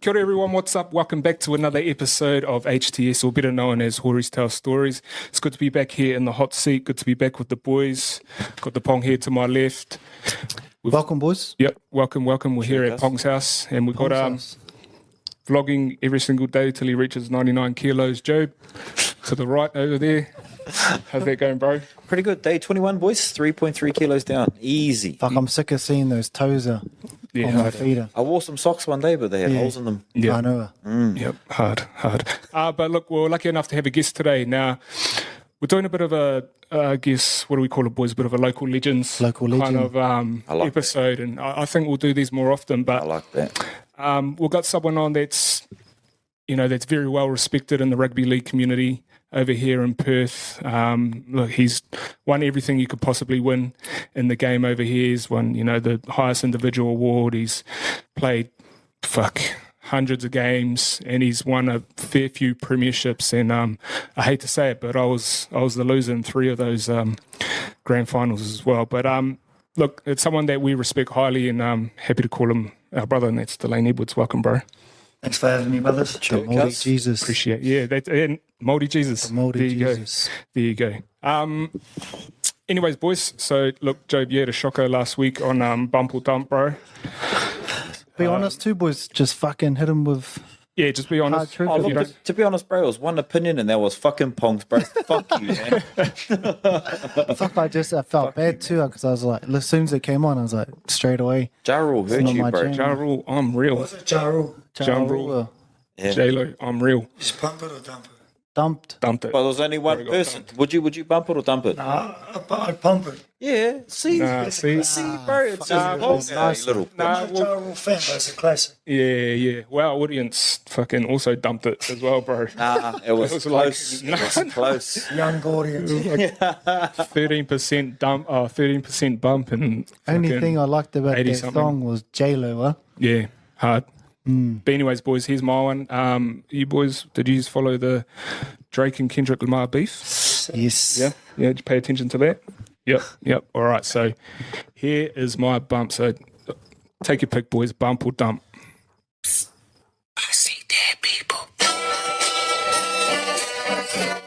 Kia ora everyone, what's up? Welcome back to another episode of HTS, or better known as Hories Tell Stories. It's good to be back here in the hot seat, good to be back with the boys. Got the Pong here to my left. Welcome, boys. Yep, welcome. We're here at Pong's house, and we've got vlogging every single day till he reaches 99 kilos. Job, to the right over there. How's that going, bro? Pretty good. Day 21, boys. 3.3 kilos down. Easy. Fuck, I'm sick of seeing those toes on my feet. I wore some socks one day, but they had holes in them. Yeah. I know. Yep, hard. But look, we're lucky enough to have a guest today. Now, we're doing a bit of a, I guess, what do we call it, boys? A bit of a local legends kind of episode. That. And I think we'll do these more often. But I like that. We've got someone on that's very well respected in the rugby league community over here in Perth. Look, he's won everything you could possibly win in the game over here. He's won, the highest individual award. He's played, hundreds of games, and he's won a fair few premierships. And I hate to say it, but I was the loser in 3 of those grand finals as well. But look, it's someone that we respect highly, and happy to call him our brother, and that's Delane Edwards. Welcome, bro. Thanks for having me, brothers. The Moldy Jesus. Appreciate it. Yeah, and Moldy Jesus. The Moldy Jesus. There you go. Anyways, boys, so look, Job, you had a shocker last week on Bump or Dump, bro. Be honest too, boys. Just fucking hit him with... Yeah, just be honest. Truth. To be honest, bro, it was one opinion, and that was fucking Pongs, bro. Fuck you, man. I felt bad too, because I was like, as soon as it came on, I was like, straight away. Ja Rule hurt not you, my bro. jam. Ja Rule, I'm real. Was it Ja Rule? Ja Rule. Yeah. J-Lo, I'm real. Just pump it or dump it? Dumped. Dumped it. But there was only one got person. dumped. Would you bump it or dump it? Nah, I'd pump it. Yeah. See, Nah, see? bro, it's just Pongs, nice. little. Nah, I'm not a Ja Rule fan, but it's a classic. Yeah. Well, our audience fucking also dumped it as well, bro. Nah, it was was close. like- It was close. Young audience. 13% dump, 13% bump, and Only fucking thing I liked about 80 that something. song was J-Lo, huh? Yeah, hard. But anyways, boys, here's my one. You boys, did you just follow the Drake and Kendrick Lamar beef? Yes. Yeah, did you pay attention to that? Yep. All right, so here is my bump. So take your pick, boys, bump or dump. I see dead people.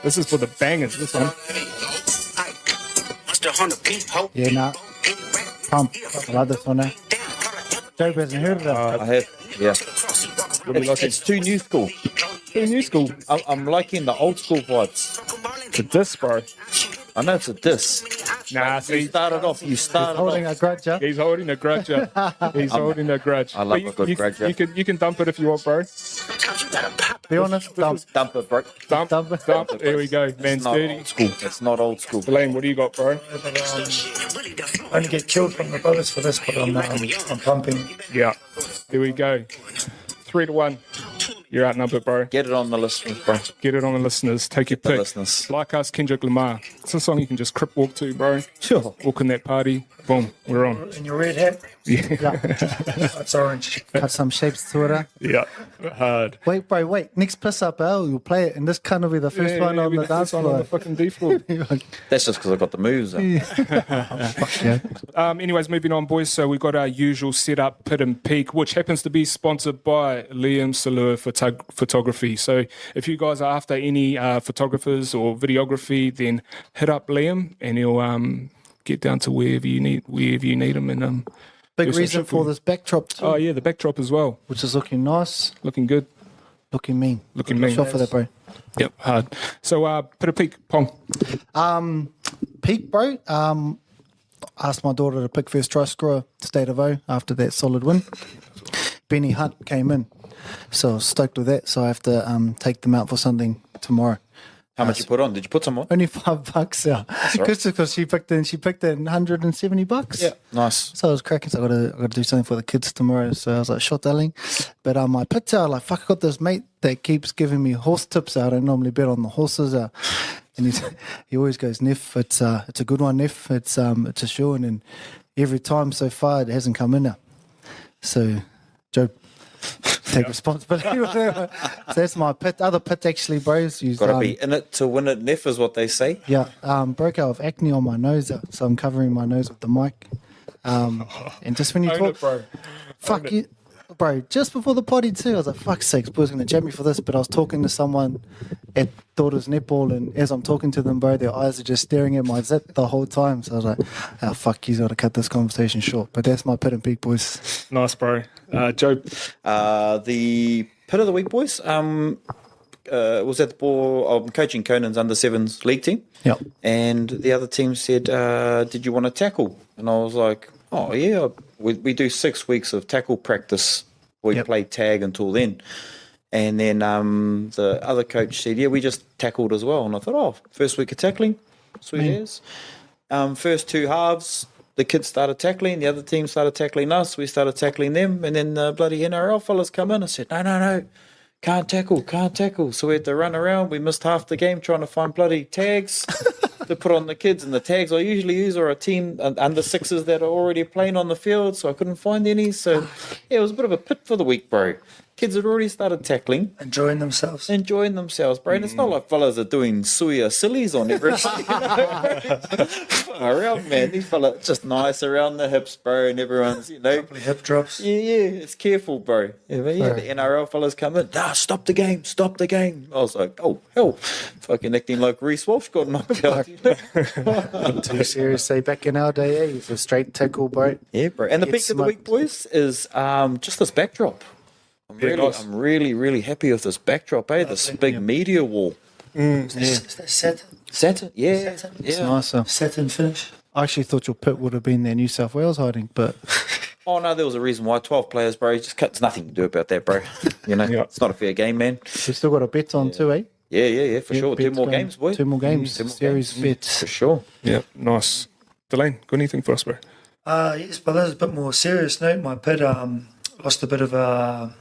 This is for the bangers, this one. Yeah, nah. Pump. I like this one, eh? Joe hasn't heard of that. I have. Yeah. What do you like? It's too new school. Too new school. I'm liking the old school vibes. To this, bro. I know it's a diss. Nah, You see, started off. Holding a grudge, huh? he's holding a grudge. He's holding a grudge. I love But a good grudge, yeah. You can dump it if you want, bro. Be honest, dump. Dump it, bro. Dump. Dump it. There we go. Man's It's not dirty. old school. It's not old school. Delane, what do you got, bro? I only get killed from the brothers for this, but I'm pumping. Yeah. There we go. 3-1. You're outnumbered, bro. Get it on the listeners, bro. Get it on the listeners. Take your the pick. listeners. Like us, Kendrick Lamar. It's a song you can just crip walk to, bro. Sure. Walk in that party. Boom. We're on. In your red hat, Yeah. that's orange. Cut some shapes to it, huh? Yeah. Hard. Wait, bro, wait. Next piss up, you'll play it, and this kind of be the first one on the dance on the floor. fucking D floor. That's just because I got the moves. Yeah. Anyways, moving on, boys. So we've got our usual setup, Pit and Peak, which happens to be sponsored by Liam Salua Photography. So if you guys are after any photographers or videography, then hit up Liam, and he'll get down to wherever you need him. And Big do some reason shit for you. this backdrop too, Oh yeah, the backdrop as well, which is looking nice, looking good, looking mean. looking mean. Shot for that, bro. Yep, hard. So Pit and Peak, Pong. Peak, bro. Asked my daughter to pick first try scorer, State of O, after that solid win. Benny Hunt came in, so I was stoked with that. So I have to take them out for something tomorrow. How much you put on? Did you put some on? Only $5, yeah. Because she picked in $170. Yeah. Nice. So I was cracking. So I got to do something for the kids tomorrow. So I was like, shot, darling. But my pits out, like, fuck, I got this mate that keeps giving me horse tips out. I don't normally bet on the horses. And he always goes, Neff, it's a good one, Neff. It's a sure. And every time so far, it hasn't come in now. So, Joe, take responsibility. So that's my pit. Other pit, actually, bros. Got to be in it to win it, Neff, is what they say. Yeah, broke out of acne on my nose, so I'm covering my nose with the mic. And just when you Own talk, it, bro. fuck you. bro, just before the potty too, I was like, fuck's sakes, boys going to jab me for this. But I was talking to someone at Daughters Netball, and as I'm talking to them, bro, their eyes are just staring at my zit the whole time. So I was like, oh, fuck, he's got to cut this conversation short. But that's my pit and peak, boys. Nice, bro. Joe. The pit of the week, boys. Was at the ball. I'm coaching Conan's under sevens league team. Yep. And the other team said, "Did you want to tackle?" And I was like, "Oh yeah, we do 6 weeks of tackle practice. We play tag until then." And then the other coach said, "Yeah, we just tackled as well." And I thought, "Oh, first week of tackling, sweet as." First 2 halves, the kids started tackling. The other team started tackling us. We started tackling them. And then the bloody NRL fellas come in and said, "No. Can't tackle. So we had to run around. We missed half the game trying to find bloody tags to put on the kids. And the tags I usually use are a team under sixes that are already playing on the field, so I couldn't find any. So, yeah, it was a bit of a pit for the week, bro. Kids had already started tackling. Enjoying themselves, bro. And it's not like fellas are doing suya sillies on everything. Far out, man. These fellas just nice around the hips, bro, and everyone's, Couple of hip drops. Yeah, it's careful, bro. Yeah, the NRL fellas come in. Stop the game. I was like, oh, hell. Fucking acting like Reece Walsh got knocked out. Too serious. Say back in our day, he's a straight tackle, bro. Yeah, bro. And the Get peak of the week, boys, is just this backdrop. I'm really happy with this backdrop, this big media wall. Is that Saturn? Yeah. Saturn? It's nicer. Saturn finish? I actually thought your pit would have been their New South Wales hiding, but Oh, no, there was a reason why. 12 players, bro. There's nothing to do about that, bro. It's not a fair game, man. we've still got a bet on too, eh? Yeah, for sure. 2 Bets more going. games, boy. 2 more games. Two more Series games. bets. For sure. Yeah, nice. Delane, got anything for us, bro? Yes, but that's a bit more serious note. My pit lost a bit of a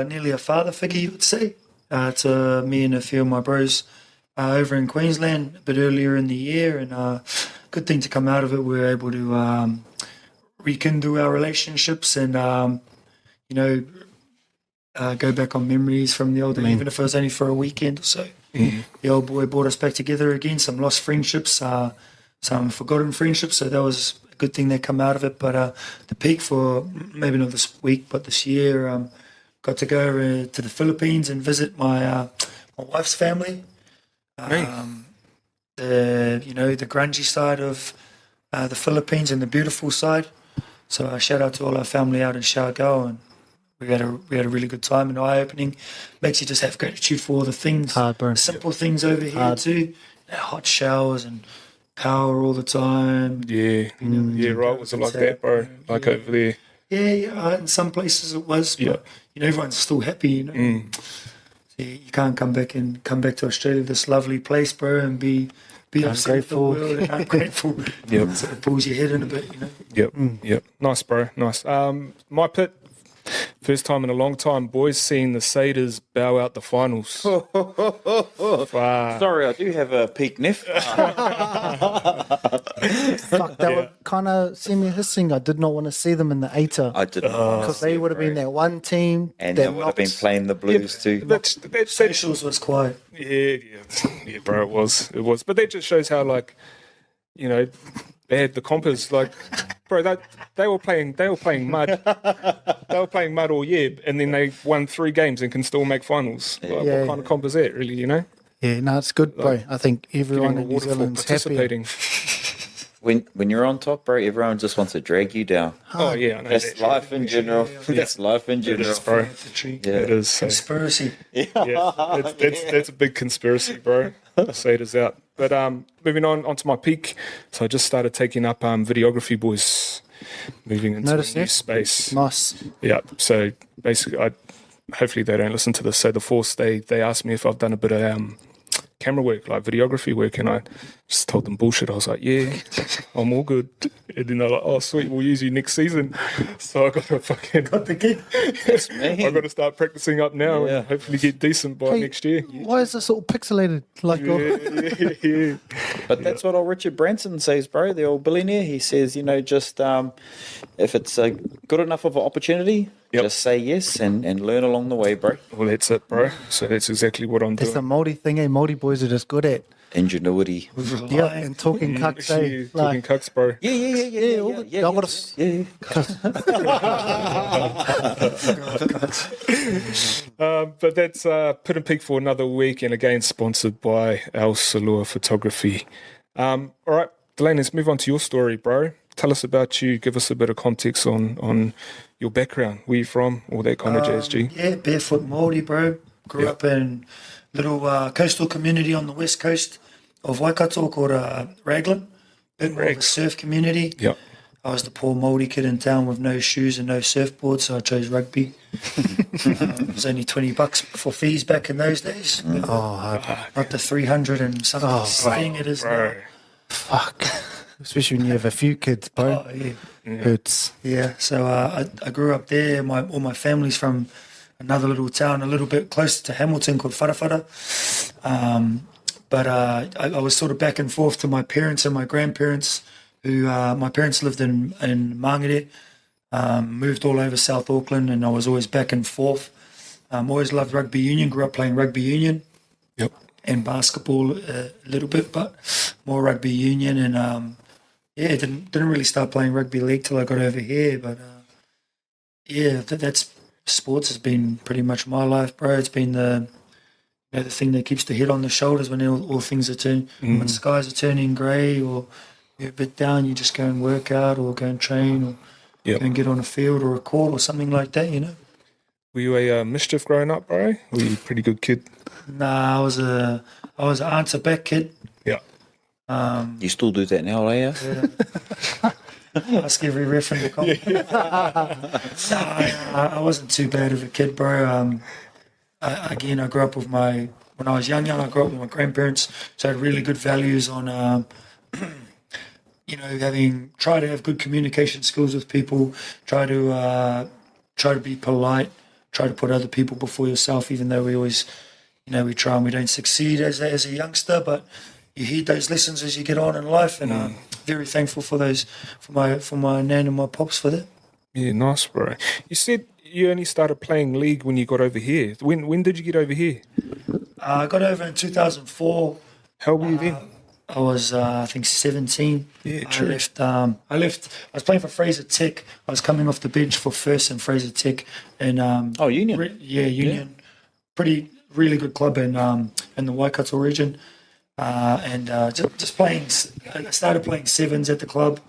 nearly a father figure, you would say, to me and a few of my bros over in Queensland a bit earlier in the year, and good thing to come out of it. We were able to rekindle our relationships and go back on memories from the old days, even if it was only for a weekend or so. The old boy brought us back together again. Some lost friendships, some forgotten friendships. So that was a good thing that come out of it. But the peak for maybe not this week, but this year, got to go over to the Philippines and visit my wife's family. The grungy side of the Philippines and the beautiful side. So shout out to all our family out in Siargao, and we had a really good time and eye opening. Makes you just have gratitude for all the things, bro. simple things over here too. Hot showers and power all the time. Yeah, right. Was it like that, bro? Like over there? Yeah. In some places it was, but everyone's still happy. So you can't come back to Australia, this lovely place, bro, and be upset with the world and ungrateful. So it pulls your head in a bit, Yep. Nice, bro. Nice. My pit, first time in a long time, boys, seeing the Satyrs bow out the finals. Sorry, I do have a peak, Neff. Fuck, that would kind of send me hissing. I did not want to see them in the ATA. I didn't. Because they would have been that one team. And that they would have been playing the Blues too. Socials was quiet. Yeah, bro, it was. But that just shows how, like, bad the comp is. Like, bro, they were playing mud. They were playing mud all year, and then they won 3 games and can still make finals. Like, what kind of comp is that, really? Yeah, no, it's good, bro. I think everyone Getting in New rewarded for Zealand's happy. participating. When you're on top, bro, everyone just wants to drag you down. Oh yeah, I know That's that. life in general. That's life in It general. is, bro. Yeah. It is. So, Conspiracy. yeah, that's a big conspiracy, bro. Say it is out. But moving onto my peak. So I just started taking up videography, boys. Moving into Notice a new that? space. Nice. Yeah. So basically, hopefully they don't listen to this. So the Force, they asked me if I've done a bit of camera work, like videography work, and I just told them bullshit. I was like, yeah, I'm all good. And then they're like, oh sweet, we'll use you next season. So I got to Got the gig. I got to start practicing up now and hopefully get decent by next year. Why is this all pixelated? Like, Yeah. But that's what old Richard Branson says, bro, the old billionaire. He says, just if it's a good enough of an opportunity, just say yes and learn along the way, bro. Well, that's it, bro. So that's exactly what I'm that's the doing. Māori thing, eh? Māori boys are just good at ingenuity. Yeah, and talking cucks, eh? Talking cucks, bro. Yeah. all good. I gotta But that's Pit and Peak for another week, and again sponsored by El Salua Photography. All right, Delane, let's move on to your story, bro. Tell us about you. Give us a bit of context on your background, where you from, all that kind of jazz, G. Yeah, barefoot Māori, bro. Grew up in little coastal community on the west coast of Waikato called Raglan. Bit more of a surf community. Yep. I was the poor Māori kid in town with no shoes and no surfboard, so I chose rugby. It was only $20 for fees back in those days. Not the 300 and something thing it is now. Bro. fuck. Especially when you have a few kids, bro. Oh, yeah. Hurts. Yeah, so I grew up there. All my family's from another little town a little bit closer to Hamilton called Wharewhara. But I was sort of back and forth to my parents and my grandparents, who my parents lived in Mangere, moved all over South Auckland, and I was always back and forth. Always loved rugby union, grew up playing rugby union. Yep. And basketball a little bit, but more rugby union. And didn't really start playing rugby league till I got over here. But that's sports has been pretty much my life, bro. It's been the thing that keeps the head on the shoulders when all things are when skies are turning grey or you're a bit down. You just go and work out or go and train or go and get on a field or a court or something like that. You know. Were you a mischief growing up, bro? Were you a pretty good kid? Nah, I was an answer back kid. Yeah. You still do that now, eh? Ask every ref in the comp. I wasn't too bad of a kid, bro. I grew up with when I was young, I grew up with my grandparents, so I had really good values on, try to have good communication skills with people, try to be polite, try to put other people before yourself, even though we always, we try and we don't succeed as a youngster, but you heed those lessons as you get on in life, and I'm very thankful for those, for my nan and my pops for that. Yeah, nice, bro. You said you only started playing league when you got over here. When did you get over here? I got over in 2004. How old were you then? I was, I think, 17. Yeah, true. I was playing for Fraser Tech. I was coming off the bench for First and Fraser Tech. And, Union. Union. Pretty, really good club in the Waikato region. Just playing, I started playing sevens at the club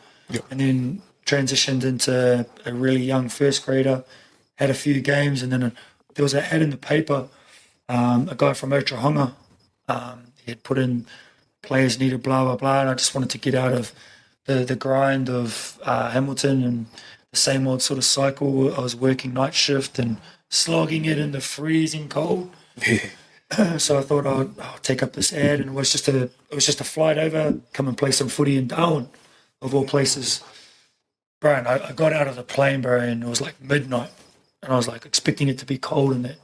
and then transitioned into a really young first grader, had a few games, and then there was an ad in the paper, a guy from Otrahonga, he had put in players needed blah, blah, blah, and I just wanted to get out of the grind of Hamilton and the same old sort of cycle. I was working night shift and slogging it in the freezing cold. So I thought I'll take up this ad, and it was just a flight over, come and play some footy in Darwin, of all places. Bro, and I got out of the plane, bro, and it was like midnight, and I was like expecting it to be cold in there,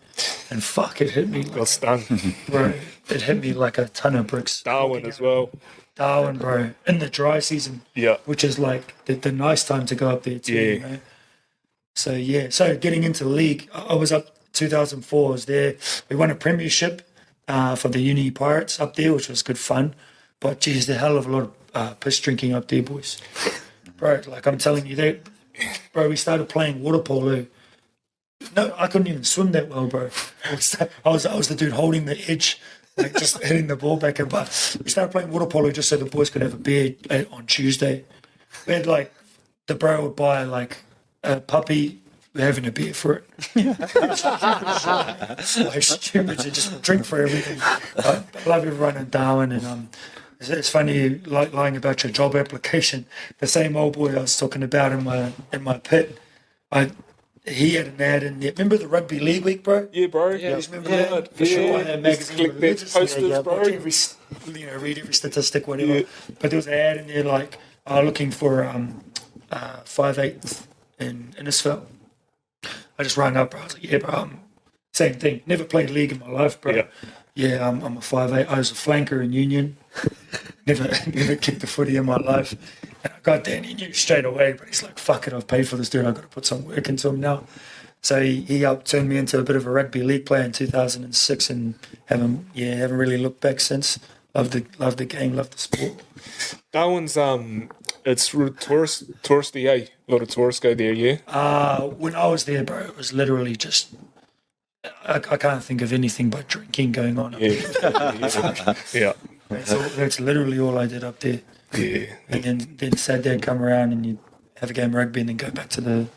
and fuck, it hit me. Got stung. Bro, it hit me like a ton of bricks. Darwin as well. Darwin, bro, in the dry season, which is like the nice time to go up there too. You know? So getting into the league, I was up 2004. I was there. We won a premiership for the Uni Pirates up there, which was good fun. But geez, the hell of a lot of piss drinking up there, boys. Bro, like I'm telling you that, bro. We started playing water polo. No, I couldn't even swim that well, bro. I was the dude holding the edge, like just hitting the ball back. But we started playing water polo just so the boys could have a beer on Tuesday. We had like the bro would buy like a puppy. We're having a beer for it. Like stupid to just drink for everything. I love everyone in Darwin, and it's funny lying about your job application. The same old boy I was talking about in my pit, he had an ad in there. Remember the Rugby League Week, bro? Yeah, bro. You remember that? For sure. That magazine. Click that posters, bro. Read every statistic, whatever. But there was an ad in there like looking for 5'8" in Innisfail. I just rang up, bro. I was like, yeah, bro, same thing. Never played league in my life, bro. Yeah, I'm a 5'8". I was a flanker in Union. Never kicked the footy in my life. And I got there and he knew straight away, but he's like, fuck it, I've paid for this dude. I've got to put some work into him now. So he helped turn me into a bit of a rugby league player in 2006 and haven't really looked back since. love the game, love the sport. Darwin's it's touristy, eh? A lot of tourists go there, yeah. When I was there, bro, it was literally just I can't think of anything but drinking going on. Yeah, yeah, That's literally all I did up there. yeah. And then Saturday I'd come around and you'd have a game of rugby and then go back to the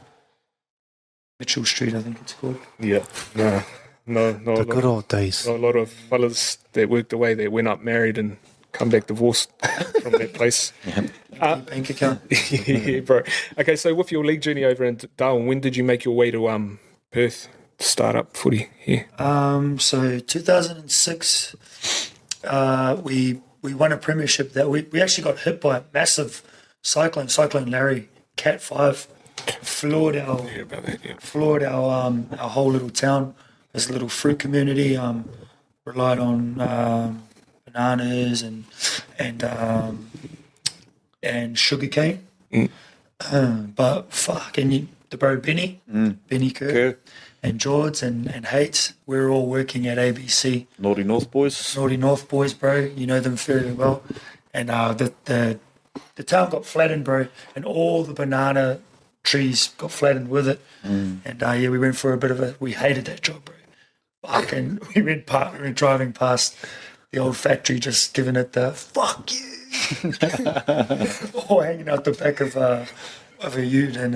Mitchell Street, I think it's called. Yeah, no, The good old days. a lot of fellas that worked away that went up married and come back divorced from that place. Bank account. Yeah, bro. Okay, so with your league journey over in Darwin, when did you make your way to Perth to start up footy here? So 2006, we won a premiership. That we actually got hit by a massive cyclone Larry, Cat 5, floored our Yeah, about that, yeah. our whole little town. This little fruit community relied on bananas and sugarcane. But fuck, and the bro Benny Kerr, and George and Hates, we're all working at ABC. Naughty North boys. Naughty North boys, bro. You know them fairly well. And the town got flattened, bro, and all the banana trees got flattened with it. And yeah, we went for a bit of we hated that job, bro. Fuck, and we went driving past the old factory, just giving it the fuck you. All hanging out the back of a ute, and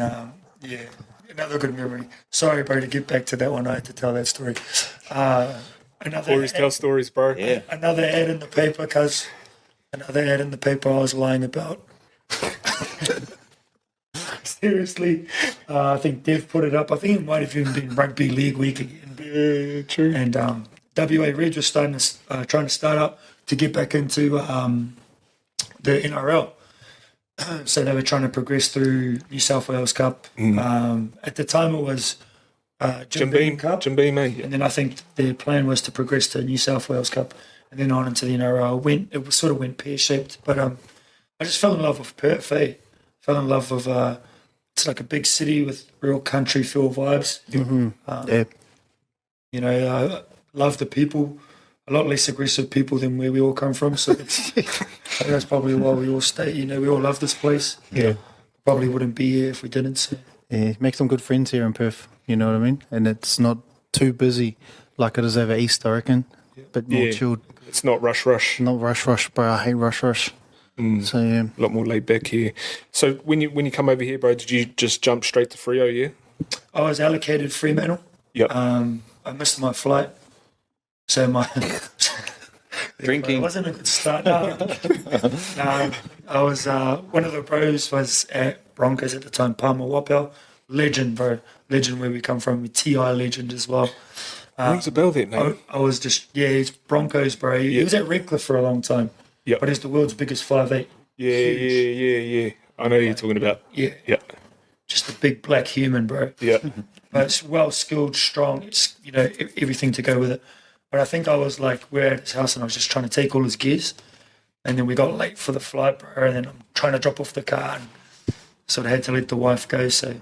yeah, another good memory. Sorry, bro, to get back to that one, I had to tell that story. Always tell stories, bro. Yeah. Another ad in the paper, I was lying about. Seriously, I think Dev put it up. I think it might have even been Rugby League Week again. Yeah, true. And WA Red was trying to start up to get back into the NRL. So they were trying to progress through New South Wales Cup. At the time, it was Jim Beam Cup. Jim Beam, eh? Yeah. And then I think their plan was to progress to New South Wales Cup and then on into the NRL. It sort of went pear-shaped. But I just fell in love with Perth, eh? Fell in love with... it's like a big city with real country feel vibes. Yeah. You know, I love the people. A lot less aggressive people than where we all come from. So that's probably why we all stay. You know, we all love this place. Yeah. Probably wouldn't be here if we didn't. So. Yeah, make some good friends here in Perth, you know what I mean? And it's not too busy like it is over east, I reckon. But more chilled. It's not rush. Not rush, bro. I hate rush. So, yeah. A lot more laid back here. So when you come over here, bro, did you just jump straight to Freo, yeah? I was allocated Fremantle. Yep. I missed my flight. So my... Drinking. It wasn't a good start. No, I was... one of the bros was at Broncos at the time, Palmer Wapel. Legend, bro. Legend where we come from. TI legend as well. Rings a bell there, mate. I was just... Yeah, he's Broncos, bro. He was at Redcliffe for a long time. Yep. But he's the world's biggest 5'8". Yeah. I know who you're talking about. Yeah. Yeah. Just a big black human, bro. Yeah. But it's well skilled, strong. It's, you know, everything to go with it. But I think I was like, we're at his house and I was just trying to take all his gears. And then we got late for the flight, bro. And then I'm trying to drop off the car and sort of had to let the wife go. So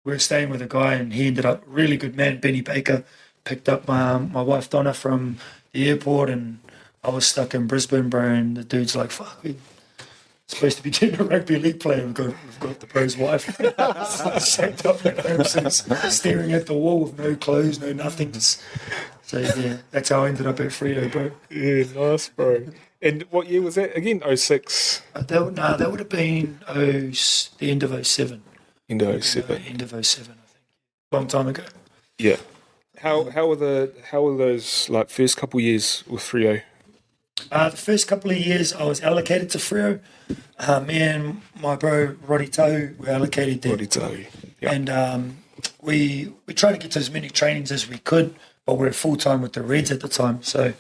we were staying with a guy and he ended up really good man. Benny Baker picked up my wife Donna from the airport and I was stuck in Brisbane, bro. And the dude's like, fuck, we're supposed to be getting a rugby league player. We've got the bro's wife. Shaped up at home, staring at the wall with no clothes, no nothing. So yeah, that's how I ended up at Freo, bro. Yeah, nice, bro. And what year was that again? 06? That would have been the end of 07. End of 07. End of 07, I think. Long time ago. Yeah. How were those like first couple years with Freo? The first couple of years I was allocated to Freo. Me and my bro Roddy Tahu were allocated there. Roddy Tahu. Yeah. And we tried to get to as many trainings as we could, but we're full time with the Reds at the time. So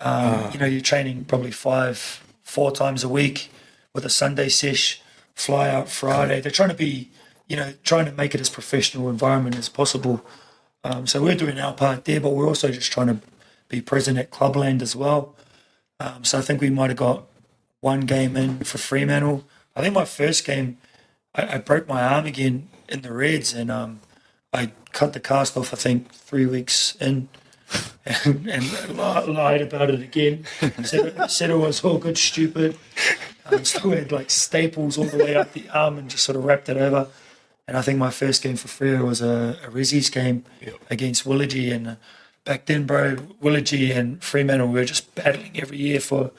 you know, you're training probably 4 times a week with a Sunday sesh, fly out Friday. They're trying to be, you know, trying to make it as professional environment as possible. So we're doing our part there, but we're also just trying to be present at Clubland as well. So I think we might have got 1 game in for Fremantle. I think my first game, I broke my arm again in the Reds and I cut the cast off, I think, 3 weeks in. and lied about it again. Said it was all good, stupid. Still had like staples all the way up the arm and just sort of wrapped it over. And I think my first game for Freo was a Rezzies game against Willagee. And back then, bro, Willagee and Fremantle were just battling every year for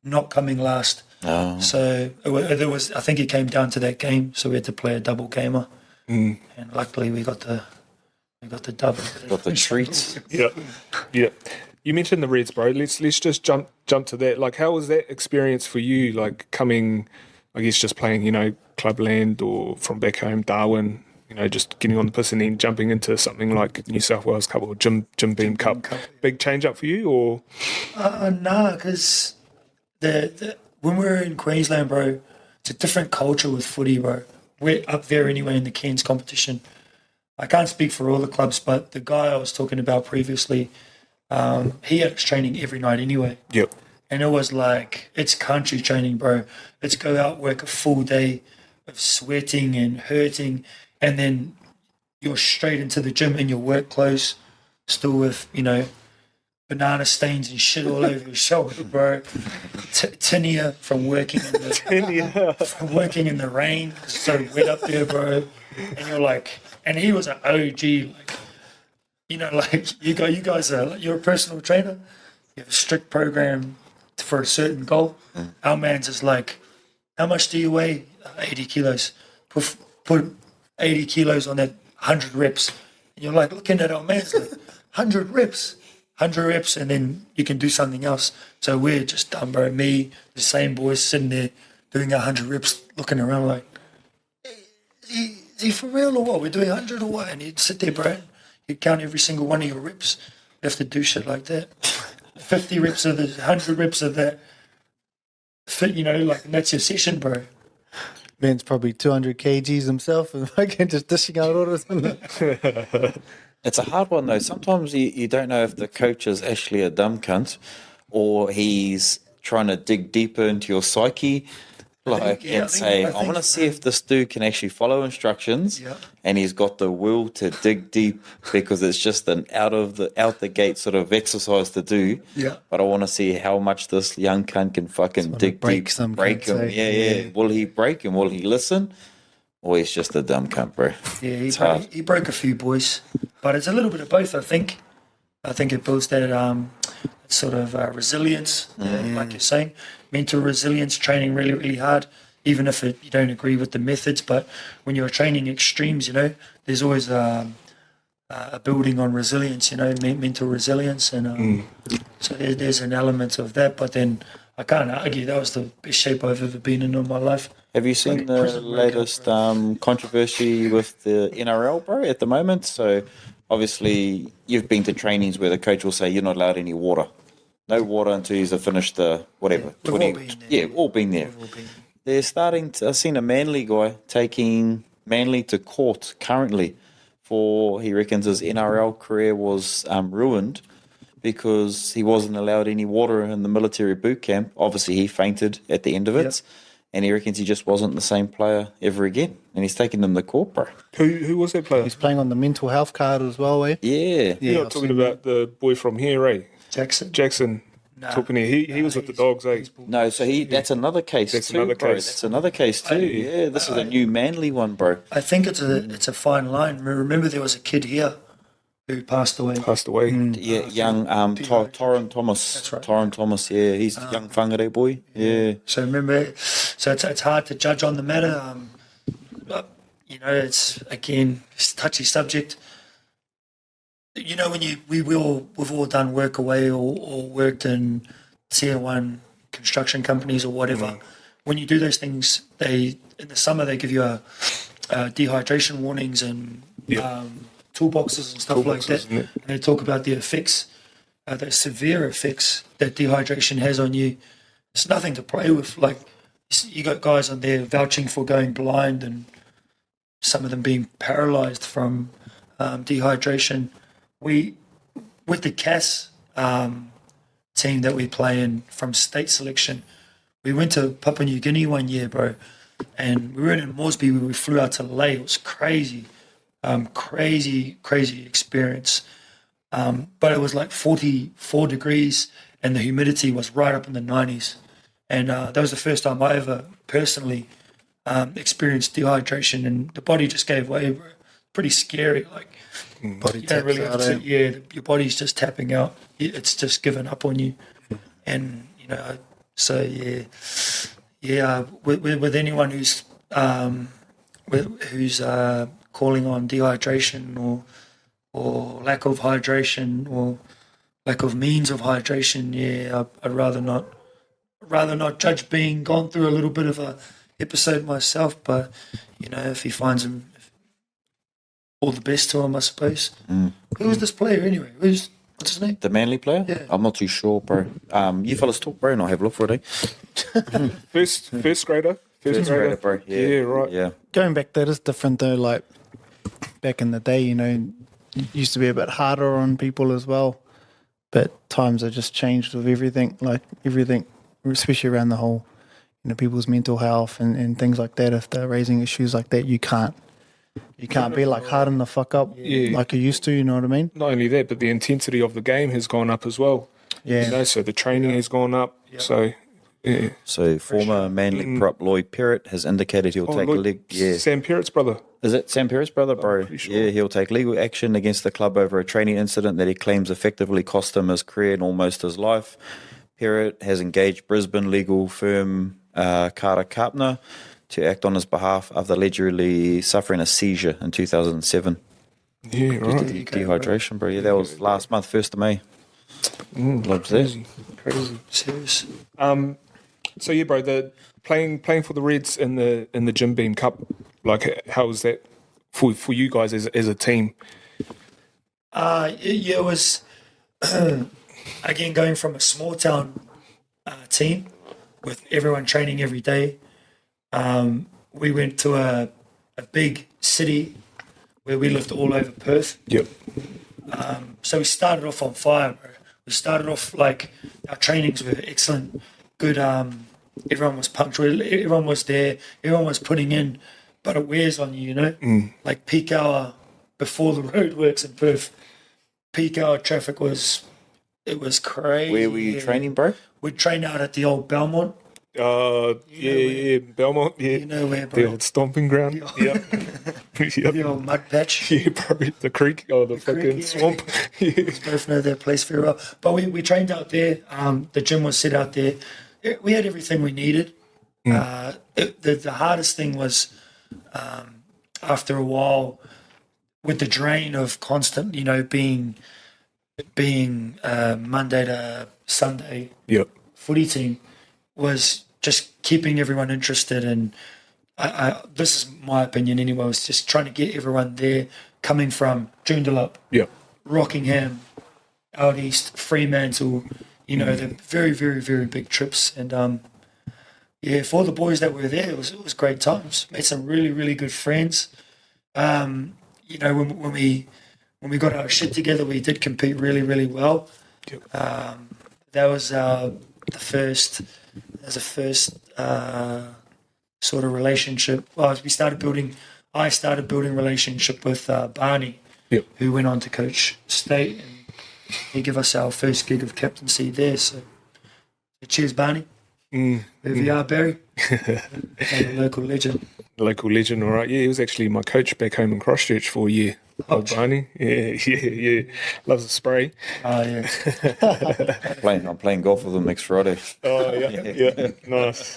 not coming last. Oh. So there was, I think it came down to that game. So we had to play a double gamer, and luckily we got the double. Got the treats. Yeah. You mentioned the Reds, bro. Let's just jump to that. Like, how was that experience for you? Like coming, I guess, just playing, clubland or from back home, Darwin. Just getting on the piss and then jumping into something like New South Wales Cup or Jim Beam Cup. Big change up for you, or? Nah, because when we were in Queensland, bro, it's a different culture with footy, bro. We're up there anyway in the Cairns competition. I can't speak for all the clubs, but the guy I was talking about previously, he had his training every night anyway. Yep. And it was like, it's country training, bro. Let's go out, work a full day of sweating and hurting, and then you're straight into the gym in your work clothes, still with, banana stains and shit all over your shoulder, bro. Tinea from working in the rain. It's so wet up there, bro. And you're like, and he was an OG, you guys you're a personal trainer. You have a strict program for a certain goal. Our man's is like, how much do you weigh? 80 kilos. Put 80 kilos on that 100 reps. And you're like looking at our man's like 100 reps, and then you can do something else. So we're just dumb, bro. Me, the same boys sitting there doing 100 reps, looking around like, is he for real or what? We're doing 100 or what? And you'd sit there, bro. You'd count every single one of your reps. You have to do shit like that. 50 reps of this, 100 reps of that. Fit, and that's your session, bro. Man's probably 200 kgs himself and fucking just dishing out orders. It's a hard one, though. Sometimes you don't know if the coach is actually a dumb cunt or he's trying to dig deeper into your psyche. I want to see if this dude can actually follow instructions, and he's got the will to dig deep because it's just an out the gate sort of exercise to do. Yeah. But I want to see how much this young cunt can fucking dig break deep, break him. Yeah. Will he break him? Will he listen? Or he's just a dumb cunt, bro. Yeah, he broke a few boys, but it's a little bit of both. I think it builds that sort of resilience, like you're saying. Mental resilience, training really, really hard, even if you don't agree with the methods. But when you're training extremes, there's always a building on resilience, mental resilience. And so there's an element of that. But then I can't argue that was the best shape I've ever been in my life. Have you seen the latest controversy with the NRL, bro, at the moment? So obviously you've been to trainings where the coach will say you're not allowed any water. No water until you've finished the whatever. We've all been there. They're starting to. I've seen a Manly guy taking Manly to court currently for, he reckons his NRL career was ruined because he wasn't allowed any water in the military boot camp. Obviously, he fainted at the end of it, and he reckons he just wasn't the same player ever again. And he's taking them to court, bro. Who was that player? He's playing on the mental health card as well, eh? Yeah. You're not talking about the boy from here, eh? Jackson. Tupini. He was with the Dogs, eh? No, so that's another case too, bro. That's another case too. Yeah, this is a new Manly one, bro. I think it's a fine line. Remember, there was a kid here who passed away. Yeah, young Torrin Thomas. That's right. Torrin Thomas, yeah. He's the young whangare boy. Yeah. So remember, it's hard to judge on the matter. But, it's, again, it's a touchy subject. When we've all done work away or worked in tier 1 construction companies or whatever. When you do those things, in the summer they give you a dehydration warnings and toolboxes and stuff like that. And they talk about the effects, the severe effects that dehydration has on you. It's nothing to play with. Like, you got guys on there vouching for going blind and some of them being paralysed from dehydration. With the CAS team that we play in from state selection, we went to Papua New Guinea one year, bro, and we were in Moresby where we flew out to Lae. It was crazy, crazy experience. but it was like 44 degrees and the humidity was right up in the 90s. And that was the first time I ever personally experienced dehydration, and the body just gave way, bro. Pretty scary. Like, Body you don't really taps have out, to, your body's just tapping out. It's just given up on you. And, so with anyone who's calling on dehydration or lack of hydration or lack of means of hydration, I'd rather not judge being gone through a little bit of a episode myself. But if he finds him, all the best to him, I suppose. Who was this player anyway? What's his name? The Manly player? Yeah. I'm not too sure, bro. You fellas talk, bro, and I'll have a look for it, eh? First grader. First grader, bro. Yeah, right. Yeah. Going back, that is different though. Like back in the day, it used to be a bit harder on people as well. But times have just changed with everything. Like everything, especially around the whole, people's mental health and things like that. If they're raising issues like that, you can't be like harden the fuck up like you used to. You know what I mean? Not only that, but the intensity of the game has gone up as well. Yeah. So the training has gone up. So, yeah. So former Manly prop Lloyd Perrott has indicated he'll take Sam Perrett's brother. Is it Sam Perrett's brother, bro? pretty sure. Yeah, he'll take legal action against the club over a training incident that he claims effectively cost him his career and almost his life. Perrott has engaged Brisbane legal firm Carter Carpner to act on his behalf after allegedly suffering a seizure in 2007. Yeah, right. Dehydration, bro. Yeah, that was last month, 1st of May. Loves that. Crazy. Serious. So yeah, bro, the playing for the Reds in the Jim Beam Cup, like how was that for you guys as a team? It was again going from a small town team with everyone training every day. We went to a big city where we lived all over Perth. Yep. So we started off on fire, bro. We started off like our trainings were excellent, good. Everyone was punctual. Everyone was there. Everyone was putting in, but it wears on you, Like peak hour before the roadworks in Perth, peak hour traffic was crazy. Where were you training, bro? We'd train out at the old Belmont. Belmont, yeah. You know where, bro? The old stomping ground. Yep. The old mud patch. Yeah, bro. The creek or the fucking creek, yeah. swamp. Yeah. Both know that place very well. But we trained out there. The gym was set out there. We had everything we needed. The hardest thing was after a while with the drain of constant, being Monday to Sunday Yep. footy team was just keeping everyone interested. And this is my opinion anyway, was just trying to get everyone there coming from Joondalup, Yep. Rockingham, out east, Fremantle, the very, very, very big trips. And for all the boys that were there, it was great times. Made some really, really good friends. When we got our shit together, we did compete really, really well. Yep. That was the first sort of relationship. Well, I started building relationship with Barney, Yep. who went on to coach State, and he gave us our first gig of captaincy there. So cheers, Barney. Wherever you are, Barry. And a local legend. Local legend, all right. Yeah, he was actually my coach back home in Christchurch for a year. Old Barney. Yeah. Loves a spray. Oh, yeah. I'm playing golf with him next Friday. Oh, yeah. Nice.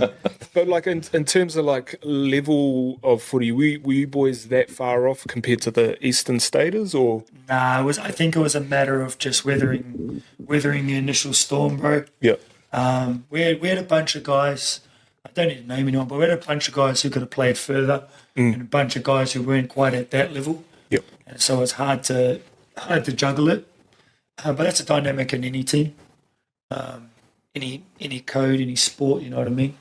But, like, in terms of, like, level of footy, were you boys that far off compared to the Eastern Staters, or? Nah, I think it was a matter of just weathering the initial storm, bro. Yeah. We had a bunch of guys, I don't need to name anyone, but we had a bunch of guys who could have played further and a bunch of guys who weren't quite at that level. Yep. And so it's hard to juggle it. But that's a dynamic in any team, any code, any sport, you know what I mean?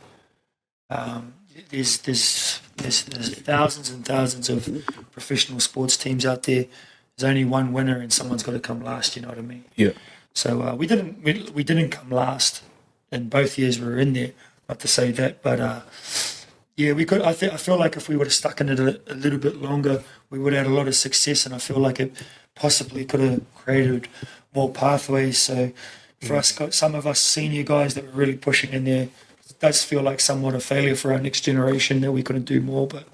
There's thousands and thousands of professional sports teams out there. There's only one winner and someone's got to come last, you know what I mean? Yeah. So we didn't come last in both years we were in there. Not to say that, but we could. I feel like if we would have stuck in it a little bit longer, we would have had a lot of success. And I feel like it possibly could have created more pathways. So for us, some of us senior guys that were really pushing in there, it does feel like somewhat a failure for our next generation that we couldn't do more. But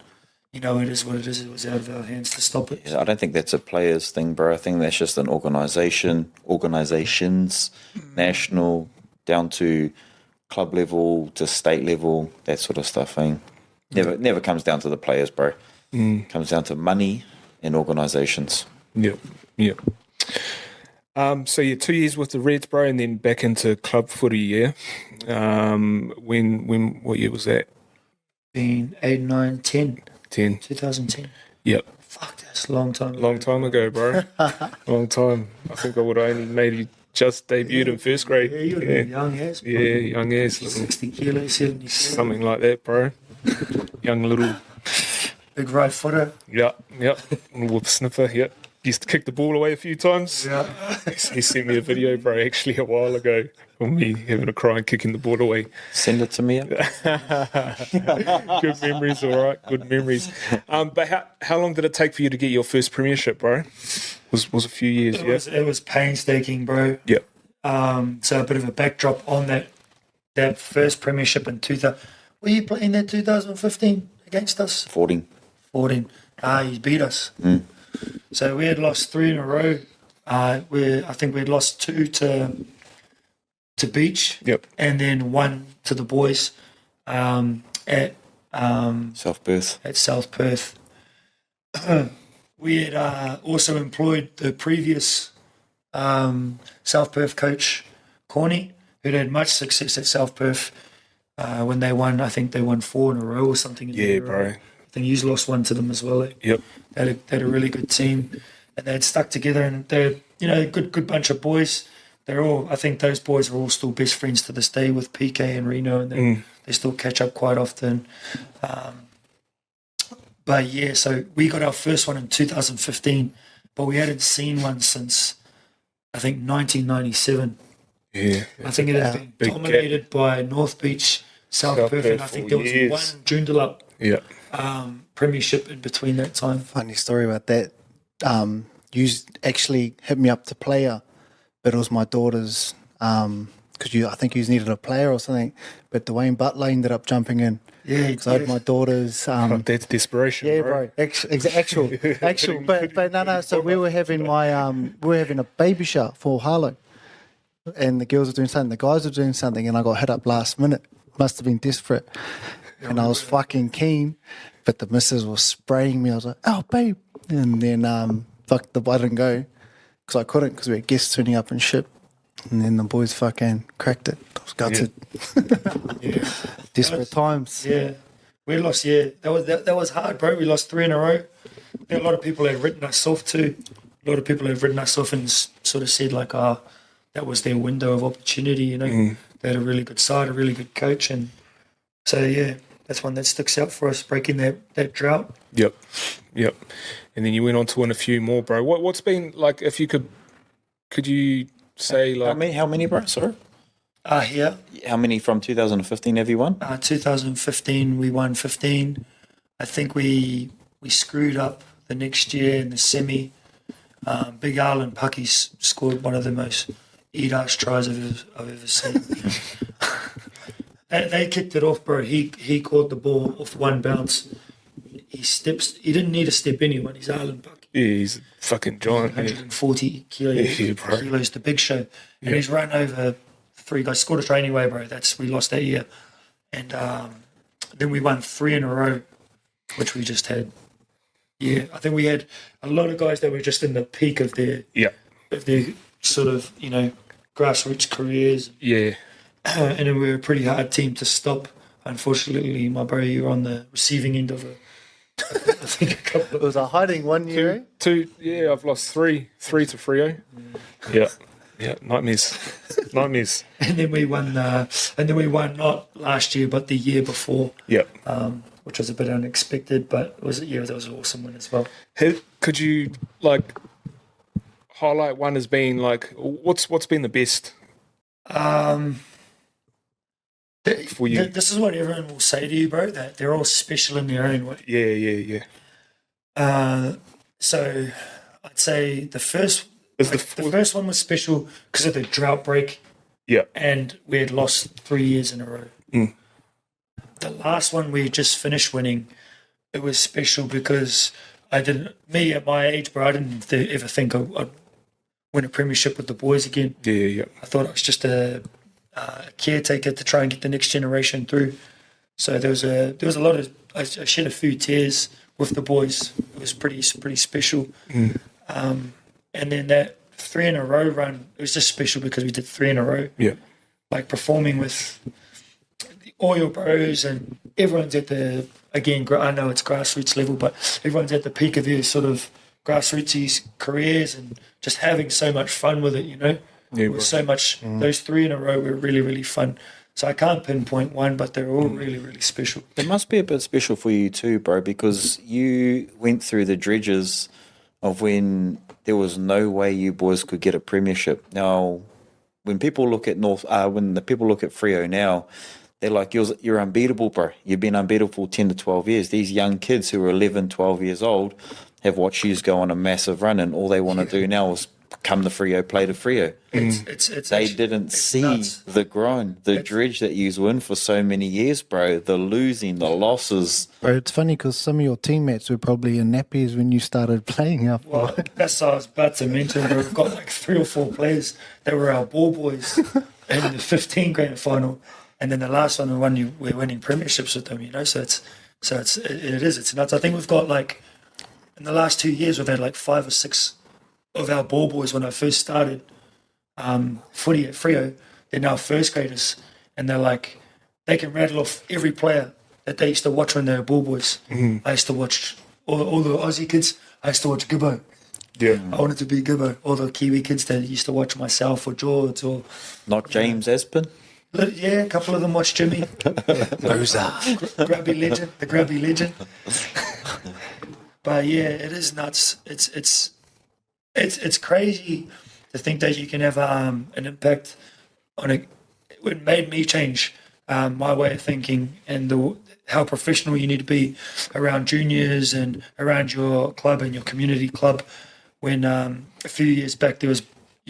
it is what it is. It was out of our hands to stop it. I don't think that's a players thing, bro. I think that's just an organizations, national, down to club level, to state level, that sort of stuff. Never comes down to the players, bro. Comes down to money and organizations. Yep. So you're 2 years with the Reds, bro, and then back into club footy, yeah. What year was that? Been 8, 9, 10. 2010. Yep. Fuck, that's a long time ago. Long time ago, bro. Long time. I think I would have only maybe just debuted in first grade. Yeah, you would have been young as. Yeah, young as. 60 kilos, 70 kilos. Something like that, bro. Young little... Big right footer. Yep. Whoop sniffer, yep. Used to kick the ball away a few times. Yeah. He sent me a video, bro, actually a while ago of me having a cry and kicking the ball away. Send it to me. Good memories, all right. Good memories. But how long did it take for you to get your first premiership, bro? Was a few years, It was painstaking, bro. Yep. So a bit of a backdrop on that first premiership in 2000. Were you playing that 2015 against us? 14. He beat us. So we had lost 3 in a row. I think we had lost 2 to Beach. Yep. And then 1 to the boys at South Perth. At South Perth. We had also employed the previous South Perth coach, Corny, who'd had much success at South Perth when they won. I think they won 4 in a row or something. Bro. I think you lost 1 to them as well. Yep. They had a really good team, and they had stuck together, and they're a good bunch of boys. I think those boys are all still best friends to this day with PK and Reno, and they still catch up quite often. But yeah, so we got our first one in 2015, but we hadn't seen one since I think 1997. Yeah. I think it had been dominated by North Beach, South Perth, and I think there was one Joondalup premiership in between that time. Funny story about that. You actually hit me up to player, but it was my daughter's, because I think you needed a player or something, but Dwayne Butler ended up jumping in. Yeah, because I had my daughter's. That's desperation. Yeah, bro. Actual. But no. So we were having a baby shower for Harlow, and the girls were doing something, the guys were doing something, and I got hit up last minute. Must have been desperate, and I was fucking keen, but the missus was spraying me. I was like, "Oh, babe," and then I didn't go because I couldn't because we had guests turning up and shit. And then the boys fucking cracked it. I was gutted. Yeah. Desperate times. Yeah. We lost, that was hard, bro. We lost 3 in a row. I think a lot of people had written us off too. A lot of people had written us off and sort of said like, that was their window of opportunity, They had a really good side, a really good coach. And so, yeah, that's one that sticks out for us, breaking that drought. Yep. And then you went on to win a few more, bro. What's been, like, if you could you say, like... How many, bro? Sorry? Here. How many from 2015 have you won? 2015, we won 15. I think we screwed up the next year in the semi. Big Arlen Pucky scored one of the most eat-ass tries I've ever seen. They kicked it off, bro. He caught the ball off one bounce. He didn't need to step anyone. He's Arlen Pucky. Yeah, he's a fucking giant. 140 kilos, the big show. And he's run over 3 guys. Scored a try anyway, bro. We lost that year. And then we won 3 in a row, which we just had. Yeah, I think we had a lot of guys that were just in the peak of their sort of, grassroots careers. Yeah. And then we were a pretty hard team to stop. Unfortunately, my bro, you were on the receiving end of I think a couple of... It was a hiding 1 year. Two. Yeah, I've lost 3 to Freo. Yeah, nightmares. And then we won. Not last year, but the year before. Yep. Which was a bit unexpected, but that was an awesome one as well. Could you highlight one as being what's been the best? For you? This is what everyone will say to you, bro. That they're all special in their own way. Yeah. So I'd say the first Is the first one was special because of the drought break, Yeah. and we had lost 3 years in a row. The last one we just finished winning, it was special because me at my age, bro, I didn't ever think I'd win a premiership with the boys again. Yeah. I thought I was just a caretaker to try and get the next generation through. So there was a lot of, I shed a few tears with the boys. It was pretty special. And then that 3 in a row run, it was just special because we did 3 in a row. Yeah. Like performing with all your bros, and everyone's at the, again, I know it's grassroots level, but everyone's at the peak of their sort of grassroots careers and just having so much fun with it, you know? Yeah, It was so much, those 3 in a row were really, really fun. So I can't pinpoint one, but they're all really, really special. It must be a bit special for you too, bro, because you went through the dredges of when there was no way you boys could get a premiership. Now, when people look at when the people look at Freo now, they're like, you're unbeatable, bro. You've been unbeatable for 10 to 12 years. These young kids who are 11, 12 years old have watched you go on a massive run, and all they want to do now is come to Freo, play to Freo. They didn't see nuts. the grind, the dredge that you were in for so many years, bro. The losing, the losses. Bro, it's funny because some of your teammates were probably in nappies when you started playing after. Well, that's what I was about to mention. We've got like 3 or 4 players that were our ball boys in the 15 grand final, and then the last one, we're winning premierships with them. You know, so it's nuts. I think we've got like in the last 2 years we've had like 5 or 6 of our ball boys when I first started footy at Freo. They're now first graders, and they're like, they can rattle off every player that they used to watch when they were ball boys. I used to watch all the Aussie kids. I used to watch Gibbo. Yeah. I wanted to be Gibbo. All the Kiwi kids that used to watch myself or George or Not James Aspin. yeah, a couple of them watched Jimmy. Rosa. The grubby legend. But yeah, it is nuts. It's crazy to think that you can have an impact on it. It made me change my way of thinking and how professional you need to be around juniors and around your club and your community club. When a few years back you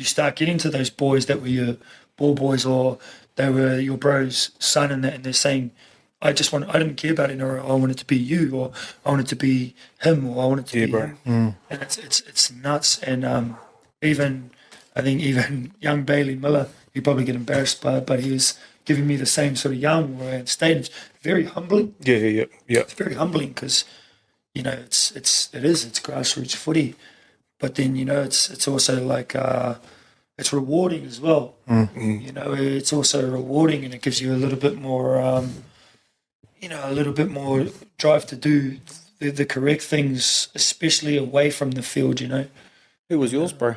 start getting to those boys that were your ball boys or they were your bro's son, and they're saying, I didn't care about it, or I wanted to be you, or I wanted to be him, or I wanted to be him. And it's nuts. And I think even young Bailey Miller, you probably get embarrassed by it, but he was giving me the same sort of yarn where I stayed. It's very humbling. Yeah. It's very humbling because, you know, it's grassroots footy, but then, you know, it's also like it's rewarding as well. You know, it's also rewarding, and it gives you a little bit more. A little bit more drive to do the correct things, especially away from the field, you know. Who was yours, bro?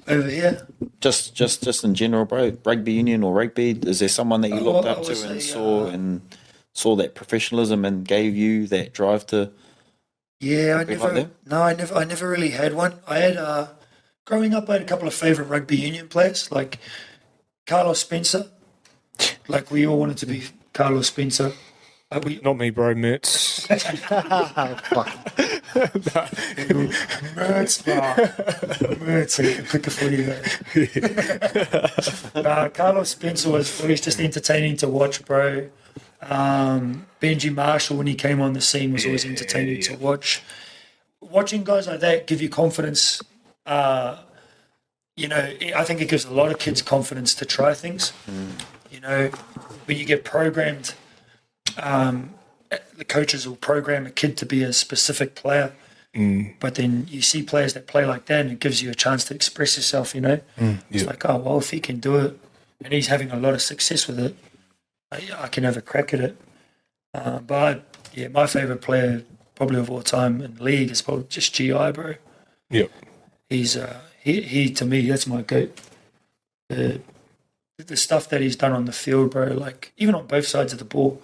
Over here. Just in general, bro. Rugby union or rugby. Is there someone that you looked up to and saw that professionalism and gave you that drive to? Yeah, I like never really had one. I had growing up, I had a couple of favourite rugby union players, like Carlos Spencer. Like we all wanted to be Carlos Spencer. Not me, bro. Mertz. Mertz, quicker footy. Carlos Spencer was always just entertaining to watch, bro. Benji Marshall, when he came on the scene, was always entertaining to watch. Watching guys like that give you confidence. You know, I think it gives a lot of kids confidence to try things. You know, when you get programmed, the coaches will program a kid to be a specific player. But then you see players that play like that, and it gives you a chance to express yourself, you know. It's like, oh, well, if he can do it, and he's having a lot of success with it, I can have a crack at it. But my favourite player probably of all time in the league is probably just GI, bro. Yep. He's he to me, that's my goat. The stuff that he's done on the field, bro, like even on both sides of the ball,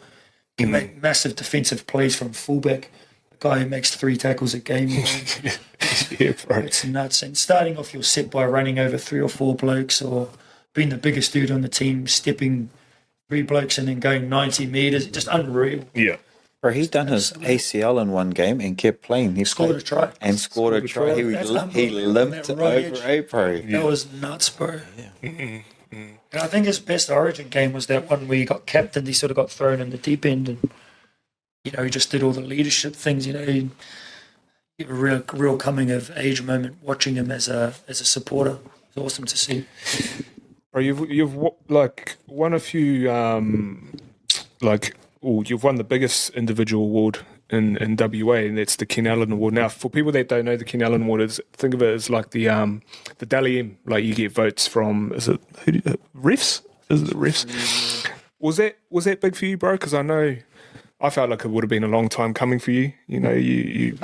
can make massive defensive plays from fullback. A guy who makes 3 tackles a game. Yeah, bro. It's nuts. And starting off your set by running over 3 or 4 blokes, or being the biggest dude on the team, stepping 3 blokes and then going 90 meters, just unreal. Yeah. Bro, he done his ACL in one game and kept playing. He Scored a try. and scored a try. He That's limped unbelievable. That right over, bro. That was nuts, bro. And I think his best Origin game was that one where he got captained. He sort of got thrown in the deep end, and he just did all the leadership things. He had a real coming of age moment watching him as a supporter. It's awesome to see. Bro, you've like won a few you've won the biggest individual award in WA, and that's the Ken Allen Award. Now, for people that don't know, the Ken Allen Award think of it as like the Delane, like you get votes from. Is it refs? Is it the refs? Was that big for you, bro? Because I know I felt like it would have been a long time coming for you. You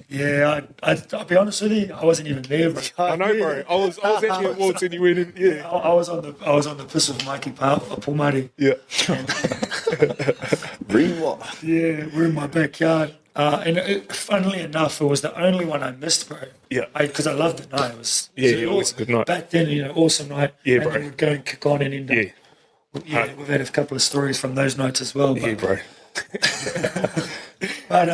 Yeah, I'll be honest with you, I wasn't even there, bro. I know, bro. I was at the awards and you went in. Yeah, I was on the piss with Mikey Pumari. yeah. Rewatch. Yeah, we're in my backyard. Funnily enough, it was the only one I missed, bro. Yeah. Because I loved the night. It was It was a good night. Back then, awesome night. Yeah, and bro. then we'd go and kick on and end up. Yeah. Yeah, we've had a couple of stories from those nights as well. But, Yeah, bro. but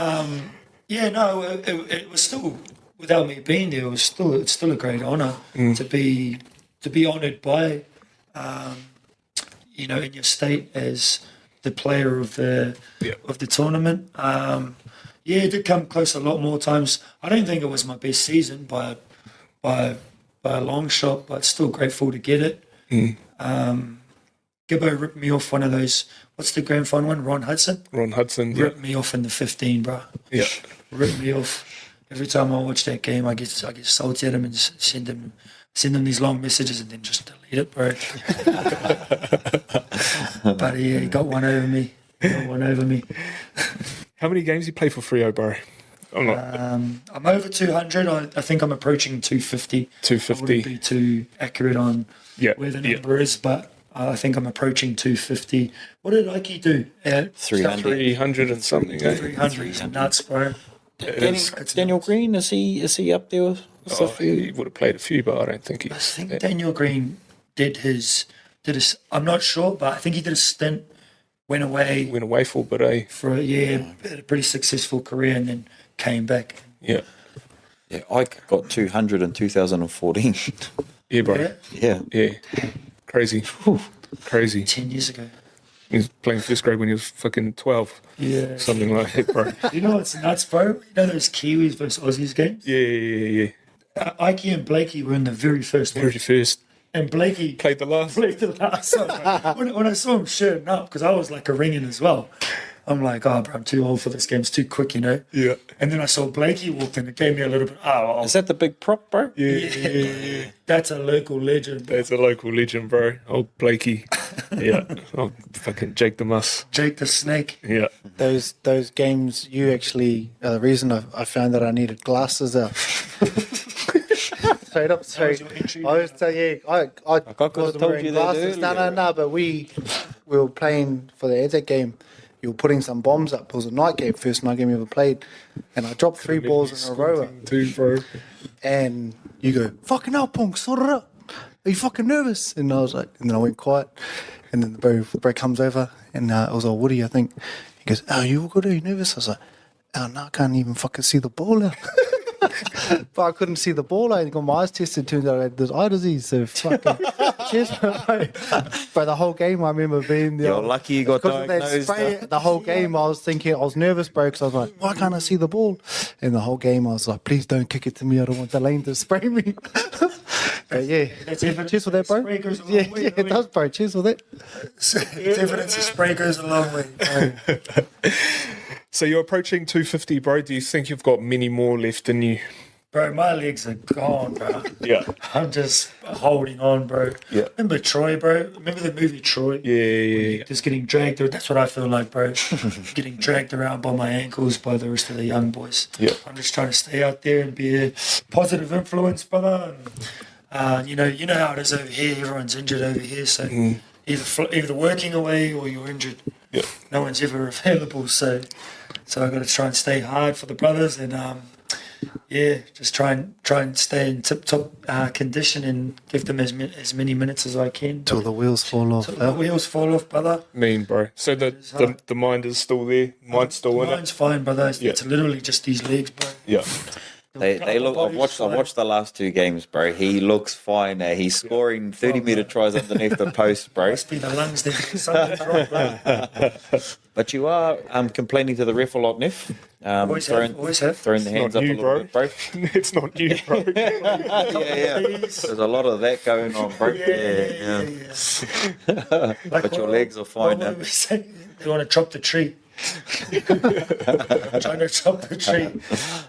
it was still, without me being there, it's still a great honour to be honoured by, in your state as the player of the tournament. It did come close a lot more times. I don't think it was my best season by a long shot, but still grateful to get it. Gibbo ripped me off one of those. What's the grand final one? Ron Hudson Yeah. ripped me off in the 15, bro. Yeah. Ripped me off. Every time I watch that game, I get salty at him and just send him these long messages and then just delete it, bro. But yeah, he got one over me. How many games you play for Freo, bro? I'm not I'm over 200. I think I'm approaching 250. 250. I wouldn't be too accurate on where the number is, but I think I'm approaching 250. What did Ike do? 300 and something. 300. He's nuts, bro. Daniel Green, is he up there with stuff? He would have played a few, but I don't think I think Daniel Green did his. I'm not sure, but I think he did a stint. Went away for a bit, for had a pretty successful career, and then came back. Yeah. Yeah, I got 200 in 2014. Yeah, bro. Yeah, Yeah. Crazy. Crazy. 10 years ago. He was playing first grade when he was fucking 12. Yeah. Something like that, bro. You know what's nuts, bro? You know those Kiwis versus Aussies games? Yeah. Ike and Blakey were in the very first one. Very first. And Blakey Played the last. played the last one. When I saw him shirting up, because I was like a ringing as well, I'm like, bro, I'm too old for this game. It's too quick, Yeah. And then I saw Blakey walk in. It gave me a little bit, Is that the big prop, bro? Yeah. that's a local legend. That's a local legend, bro. Old Blakey. Yeah. Oh, fucking Jake the Muss. Jake the Snake. Yeah. Those games, you actually are the reason I found that I needed glasses out. Straight up, straight. I was telling I could've wasn't told wearing you that glasses. earlier. No, but we were playing for the Eze game. You were putting some bombs up. It was a night game, first night game you ever played, and I dropped 3 balls in a row. Too, bro. And you go, fucking hell, punk, sort it out. Are you fucking nervous? And I was like, and then I went quiet. And then the bro comes over, and it was old Woody, I think. He goes, you all good? Are you nervous? I was like, no, I can't even fucking see the ball now. But I couldn't see the ball. I got my eyes tested. Turns out I had this eye disease. So fucking cheers, bro. But the whole game, I remember being there. You're lucky you got because of that diagnosed. spray, the whole game, I was thinking, I was nervous, bro, because I was like, why can't I see the ball? And the whole game, I was like, please don't kick it to me. I don't want Delane to spray me. But yeah, cheers for that, bro. Spray goes a long Yeah, way, it does, bro. Cheers for that. It's evidence the spray goes a long way. So you're approaching 250, bro. Do you think you've got many more left in you? Bro, my legs are gone, bro. Yeah. I'm just holding on, bro. Yeah. Remember Troy, bro? Remember the movie Troy? Yeah. Just getting dragged. That's what I feel like, bro. Getting dragged around by my ankles by the rest of the young boys. Yeah. I'm just trying to stay out there and be a positive influence, brother. And, you know how it is over here. Everyone's injured over here, so either working away or you're injured. Yeah. No one's ever available, so I got to try and stay hard for the brothers and just try and stay in tip-top condition and give them as many minutes as I can. Till the wheels fall off. Till the wheels fall off, brother. Mean, bro. So the mind is still there. Mind's still in it. Mine's fine, brother. It's literally just these legs, bro. Yeah. They look. I watched the last 2 games, bro. He looks fine. He's scoring 30-meter tries underneath the post, bro. Must be the lungs there. Something's wrong, bro. But you are complaining to the ref a lot, Neff. Always have. Throwing the hands up a you, little bit, bro. It's not you, bro. Yeah. There's a lot of that going on, bro. Yeah. But your legs are fine now. They want to chop the tree. Trying to chop the tree.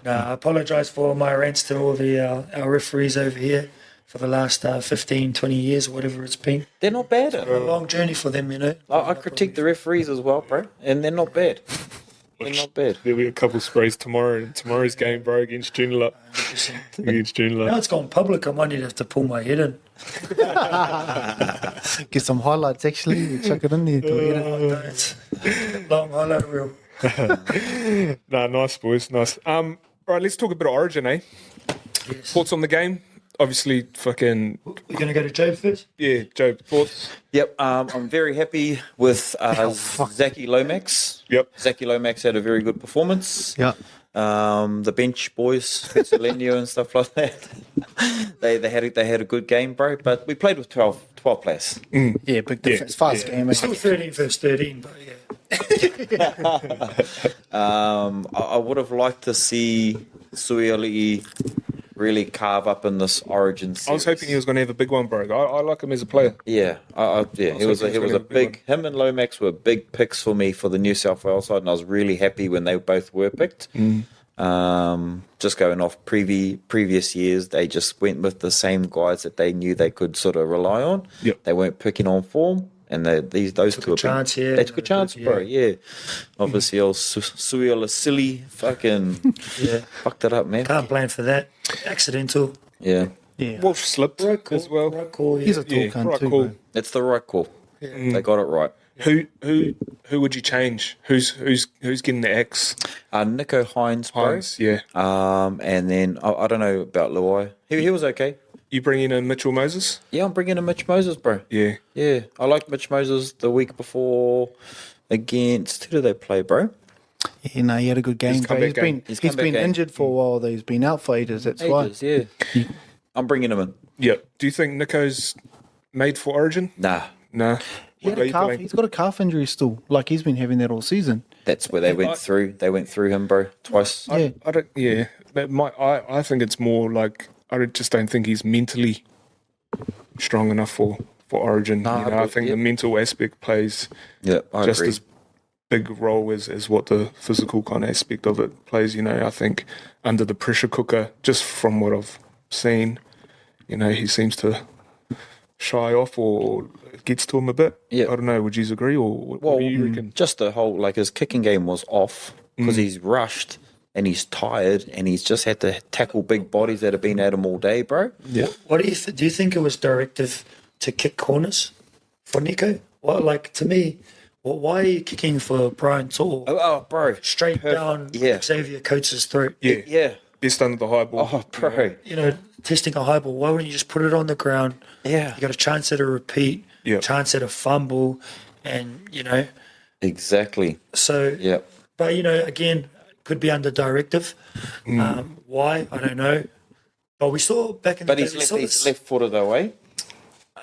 I apologise for my rants to all the our referees over here for the last 15, 20 years, or whatever it's been. They're not bad. A long journey for them, you know. I critique the referees as well, bro, and they're not bad. They're not bad. There'll be a couple sprays tomorrow in tomorrow's game, bro, against Joondalup. Now it's gone public, I might need to have to pull my head in. Get some highlights, actually. You chuck it in there. It's long highlight reel. Nah, nice, boys. Nice. Right, let's talk a bit of Origin, eh? Yes. Thoughts on the game? Obviously, fucking... We're going to go to Joe first? Yeah, Joe, thoughts? Yep, I'm very happy with Zaki Lomax. Yep. Zaki Lomax had a very good performance. Yeah. The bench boys, Fetzelenio and stuff like that, they had a good game, bro. But we played with 12 players. Yeah, big difference. Fast game. Still 13 versus 13, but I would have liked to see Suiali'i really carve up in this Origin series. I was hoping he was going to have a big one, bro. I like him as a player. Yeah, he was a big. Him and Lomax were big picks for me for the New South Wales side, and I was really happy when they both were picked. Just going off previous years, they just went with the same guys that they knew they could sort of rely on. Yep. They weren't picking on form, and those two a chance, they took a chance, bro. Yeah, obviously, old Suiali'i fucking fucked it up, man. can't blame for that. Accidental. Yeah, Yeah. Wolf slipped as well. Right call, yeah. He's a tall cunt right too, call. bro. it's the right call. They got it right. Who would you change? Who's getting the X? Nico Hines, bro. Hines, yeah. And then I don't know about Luai. He was okay. You bring in a Mitchell Moses? Yeah, I'm bringing in Mitch Moses, bro. Yeah. Yeah, I liked Mitch Moses the week before against... Who did they play, bro? Yeah, no, he had a good game. He's come Bro. back game. He's He's come back been game. injured for a while, though. He's been out for ages. That's why. Ages, yeah. I'm bringing him in. Yeah. Do you think Nico's made for Origin? Nah, No. He's got a calf injury still. Like, he's been having that all season. that's where they went through. They went through him, bro, twice. Yeah. I don't. Yeah. I think it's more like just don't think he's mentally strong enough for Origin. Nah, I think the mental aspect plays Yeah, I just agree. as big role as what the physical kind of aspect of it plays. I think under the pressure cooker, just from what I've seen, he seems to shy off or it gets to him a bit. Yeah. I don't know. Would you agree or what do you reckon? Just the whole, his kicking game was off because he's rushed and he's tired and he's just had to tackle big bodies that have been at him all day, bro. Yeah. What do you do? You think it was directive to kick corners for Nico? Well, to me, why are you kicking for Brian Tall Oh, bro. straight down Yeah. Xavier Coates' throat? Yeah. Yeah. Best under the high ball. Oh, bro. Testing a high ball. Why wouldn't you just put it on the ground? Yeah. You got a chance at a repeat, Yeah. chance at a fumble, and Exactly. so. Yeah. But again, could be under directive. Why? I don't know. But we saw back in But the he's day. We saw he's this. left-footed though, eh?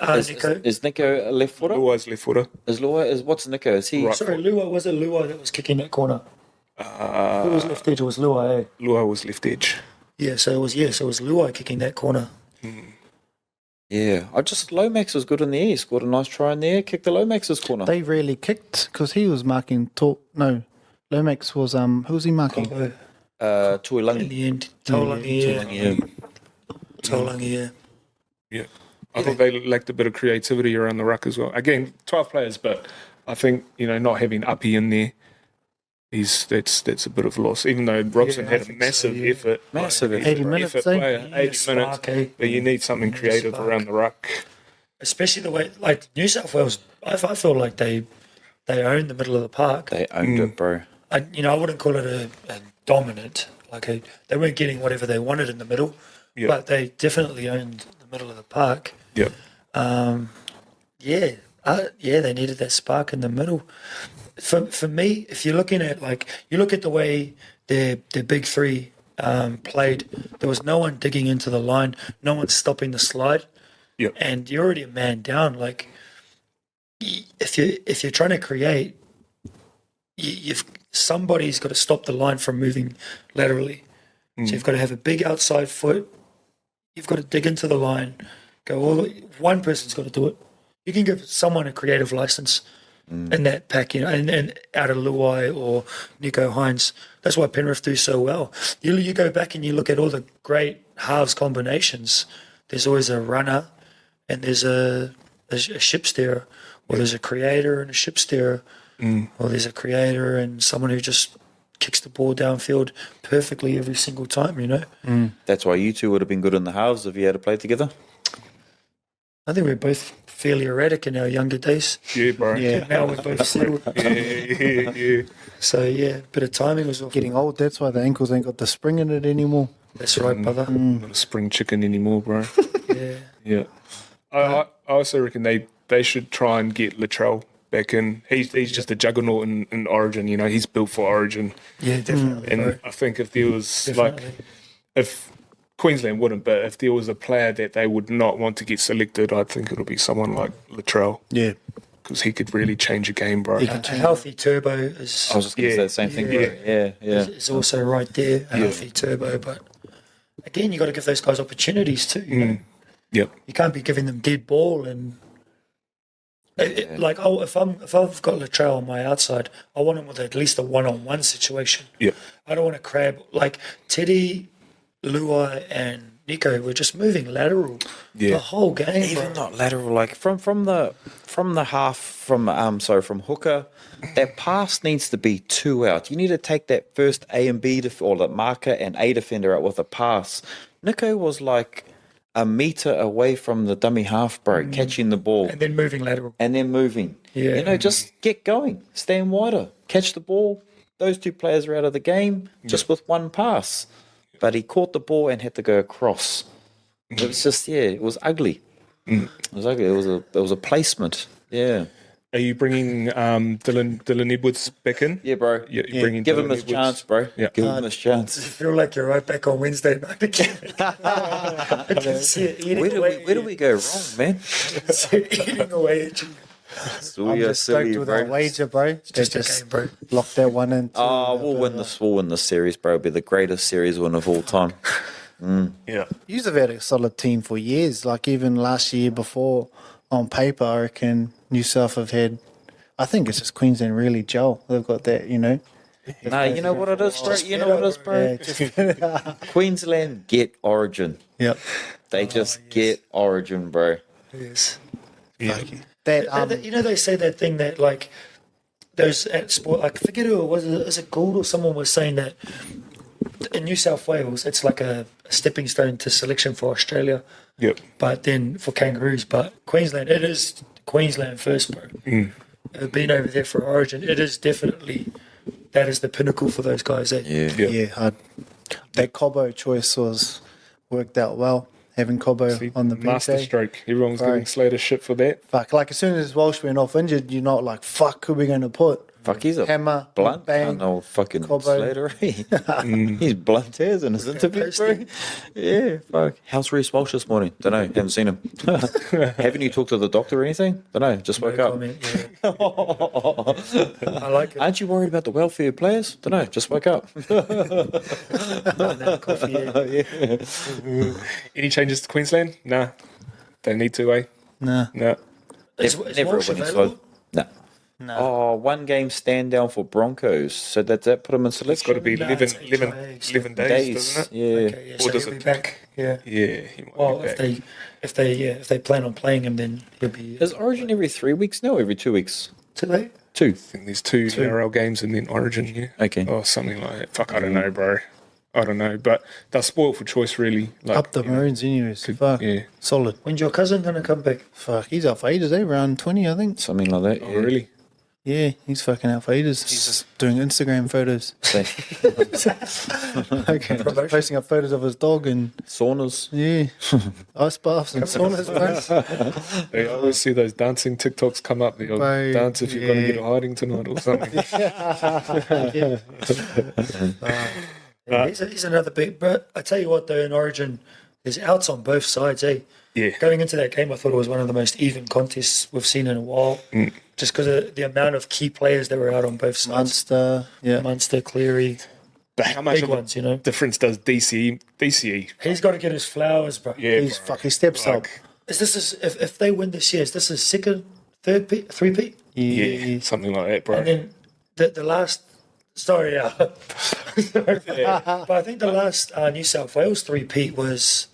Nico. Is Nico a left-footer? Always left footer. What's Nico? Is he... Right. Sorry, Lua. Was it Lua that was kicking that corner? Who was left edge? It was Lua, eh? Lua was left edge. Yeah, so it was Lua kicking that corner. Yeah. Lomax was good in the air. He scored a nice try in the air. Kicked the Lomax's corner. They rarely kicked because he was marking No, Lomax was, who was he marking? Combo in Tuilangi. the end. Taulangi, yeah. Yeah. I think they lacked a bit of creativity around the ruck as well. Again, 12 players, but I think, not having Uppy in there, that's a bit of a loss. Even though Robson I had a think massive so, yeah. effort. Massive like, effort. 80 minutes, effort eh? player, You need 80 a spark, minutes. eh? But you need something You need a creative spark. around the ruck. Especially the way, New South Wales, I feel like they own the middle of the park. They owned it, bro. I wouldn't call it a dominant like they weren't getting whatever they wanted in the middle, but they definitely owned the middle of the park. Yep. Yeah, they needed that spark in the middle. For me, if you're looking at you look at the way their big three played, there was no one digging into the line, no one stopping the slide, and you're already a man down. Like if you're trying to create, somebody's got to stop the line from moving laterally. So you've got to have a big outside foot. You've got to dig into the line. Go all the way. One person's got to do it. You can give someone a creative license in that pack, and out of Luai or Nico Hines. That's why Penrith do so well. You go back and you look at all the great halves combinations. There's always a runner, and there's a ship steerer, or there's a creator and a ship steerer, or there's a creator and someone who just kicks the ball downfield perfectly every single time. That's why you two would have been good in the halves if you had to play together. I think we're both fairly erratic in our younger days. Yeah, bro. Yeah. Now we're both settled. Yeah. So, yeah, a bit of timing was off. Getting old, that's why the ankles ain't got the spring in it anymore. That's right, brother. Not a spring chicken anymore, bro. Yeah. Yeah. I also reckon they should try and get Latrell back in. He's just a juggernaut in Origin. He's built for Origin. Yeah, definitely. And bro. I think if there was Definitely. if Queensland wouldn't, but if there was a player that they would not want to get selected, I think it'll be someone like Latrell, Yeah. because he could really change a game, bro. He A healthy turbo is I was just going to say the same thing. Yeah. Yeah. is also right there. A healthy turbo, but again, you got to give those guys opportunities too. Yep. You can't be giving them dead ball and. If I've got Latrell on my outside, I want him with at least a one-on-one situation. Yep. I don't want to crab like Teddy, Luai, and Nico were just moving lateral the whole game. Even bro. not lateral, like from the half from hooker, that pass needs to be 2 out. You need to take that first A and B or the marker and A defender out with a pass. Nico was like a meter away from the dummy half, bro, catching the ball and then moving lateral. and then moving. Yeah. Just get going, stand wider, catch the ball. Those two players are out of the game just with one pass. But he caught the ball and had to go across. It was just, it was ugly. It was ugly. It was a placement. Yeah. Are you bringing Delane Edwards back in? Yeah, bro. Yeah, you're bringing Give him Delane his Edwards. chance, bro. Yeah. Give him his chance. I feel like you're right back on Wednesday night again. I can see it eating Where do we go wrong, man? eating away at you. I'm just stoked with our wager, bro. It's just a game, bro. Lock that one in. We'll win this. We'll win this series, bro. It'll be the greatest series win of all time. Yeah. You've had a solid team for years. Like even last year before, on paper, I reckon New South have had. I think it's just Queensland really gel. They've got that, Nah, you know what it is, bro? You know what it is, bro? Yeah, Queensland get Origin. yep. They just get Origin, bro. Yes. Yeah. That They say that thing that like those at sport. I forget who it was. Is it Gould or someone was saying that in New South Wales it's like a stepping stone to selection for Australia. Yep. But then for Kangaroos, but Queensland, it is Queensland first, bro. Being over there for Origin, it is definitely that is the pinnacle for those guys. that Cobbo choice was worked out well. Having Cobbo on the bench. Masterstroke. Everyone's Right. giving Slater shit for that. Fuck, like as soon as Walsh went off injured, you're not like, fuck, who are we going to put? Fuck, he's a Hammer, blunt, bang, no fucking Cobbo. Slater. He's blunt as in his interview, bro. Yeah, fuck. How's Reece Walsh this morning? Don't know. Haven't seen him. Haven't you talked to the doctor or anything? Don't know. Just woke up. I like it. Aren't you worried about the welfare of players? Don't know. Just woke up. Coffee, yeah. Any changes to Queensland? Nah. Don't need to, eh? Nah. No. Is Never a Walsh winning available? side. No. Oh, 1 game stand down for Broncos. So that put him in selection. It's got to be No, 11, it's 11 days, days. doesn't it? Yeah. Okay, yeah, Or so does he'll it be back. Yeah. Yeah, he might Well, be if back. they plan on playing him, then he'll be. Is Origin every 3 weeks now or every 2 weeks? Today? 2. I think there's two NRL games and then Origin, yeah. Okay. Or something like that. Fuck, I don't know, bro. I don't know. But they're spoiled for choice, really. Like, Up the Maroons anyways. Fuck. yeah. Solid. When's your cousin going to come back? Fuck, he's up for ages, eh? Around 20, I think. Something like that. Oh, Yeah. really? Yeah, he's fucking out for ages. He's just doing Instagram photos. Okay, posting up photos of his dog and Saunas. yeah, ice baths and saunas, bro. I always see those dancing TikToks come up. They'll Bro, dance if you're going to yeah. get a hiding tonight or something. He's another big. But I tell you what, though, in Origin, there's outs on both sides. Yeah. Going into that game, I thought it was one of the most even contests we've seen in a while. Just because of the amount of key players that were out on both sides. Munster, yeah. Munster, Cleary, But how much big of ones, you know. a difference does DCE? He's got to get his flowers, bro. Yeah, He's bro. fucking steps up. If they win this year, is this his second, third, three-peat? Yeah, something like that, bro. And then the last, sorry, but I think the last New South Wales three-peat was,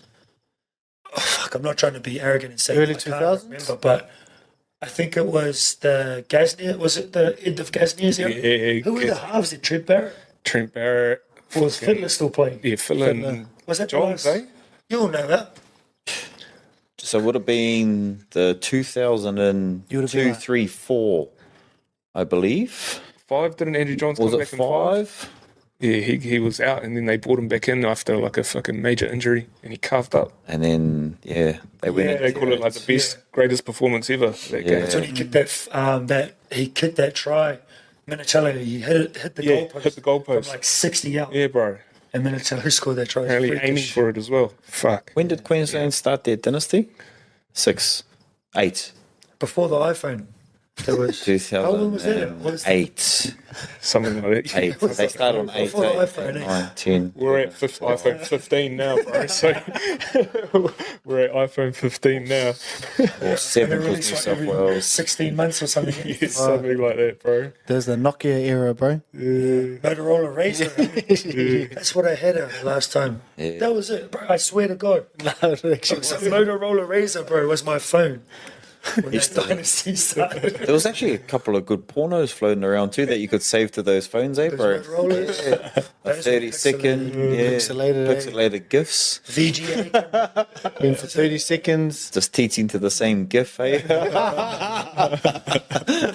I'm not trying to be arrogant and say Early I can't 2000s? remember, but I think it was the Gasnier, was it the end of Gasnier's era? Yeah, Who were the halves? Did Trent Barrett? Trent Barrett. Or was Fiddler still playing? Yeah, Phil Was that the Johns, last? eh? You'll know that. So it would have been the 2002, You would have been 3, 4, I believe. 5, didn't Andrew Johns Was come it back in 5? 5? Yeah, he was out, and then they brought him back in after like a fucking major injury, and he carved up. And then, they went Yeah, they into call it like the best, greatest performance ever. That game. That's when he kicked that try. Minicello, he hit the goalpost. hit the goalpost. From like 60 out. Yeah, bro. And Minicello scored that try. Apparently Freakish. aiming for it as well. Fuck. When did Queensland start their dynasty? 6, 8. Before the iPhone. There was. How long was that? What is that? 8. Something like that. 8. They started on 8, Before the iPhone, 9, 10. We're at iPhone 15 now, bro. So we're at iPhone 15 now. Or 7 And it was New released like South every Wales. 16 months or something. Yeah, something like that, bro. There's the Nokia era, bro. Motorola Razr. That's what I had last time. Yeah. That was it, bro. I swear to God. Motorola Razr, bro, was my phone. When that dynasty started. There was actually a couple of good pornos floating around too that you could save to those phones, bro? Motorolas. A 30-second, pixelated GIFs. VGA. Went for 30 seconds. Just teaching to the same GIF, eh?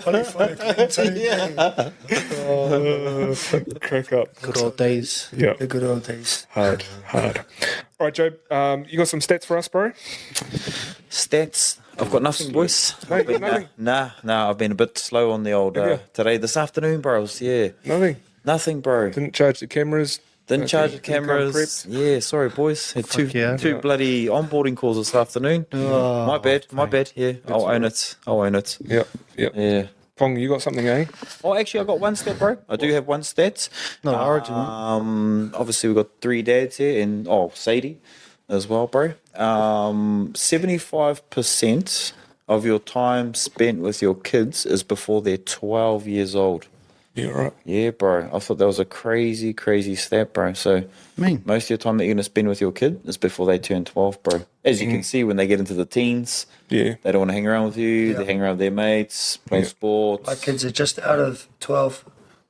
Polyphonic thing too. Crack up. Good old days. Yeah. The good old days. Hard. All right, Joe. You got some stats for us, bro? Stats. I've got nothing, boys. No, you got nothing? Nah. I've been a bit slow on the old Have you? today, this afternoon, bros. Yeah, Nothing. nothing, bro. Didn't charge the cameras. Didn't charge the Didn't come cameras. prepped. Yeah, sorry, boys. Had two yeah. bloody onboarding calls this afternoon. My bad. Yeah, I'll own it. Yep. Yeah. Pong, you got something, eh? Oh, actually, I got one stat, bro. I do have one stat. Not Origin, one. Obviously, we've got 3 dads here, and Sadie as well, bro. 75% of your time spent with your kids is before they're 12 years old. Yeah, right. Yeah, bro. I thought that was a crazy, crazy stat, bro. So most of your time that you're going to spend with your kid is before they turn 12, bro. As you can see, when they get into the teens, Yeah. they don't want to hang around with you. They hang around with their mates, play sports. My kids are just out of 12.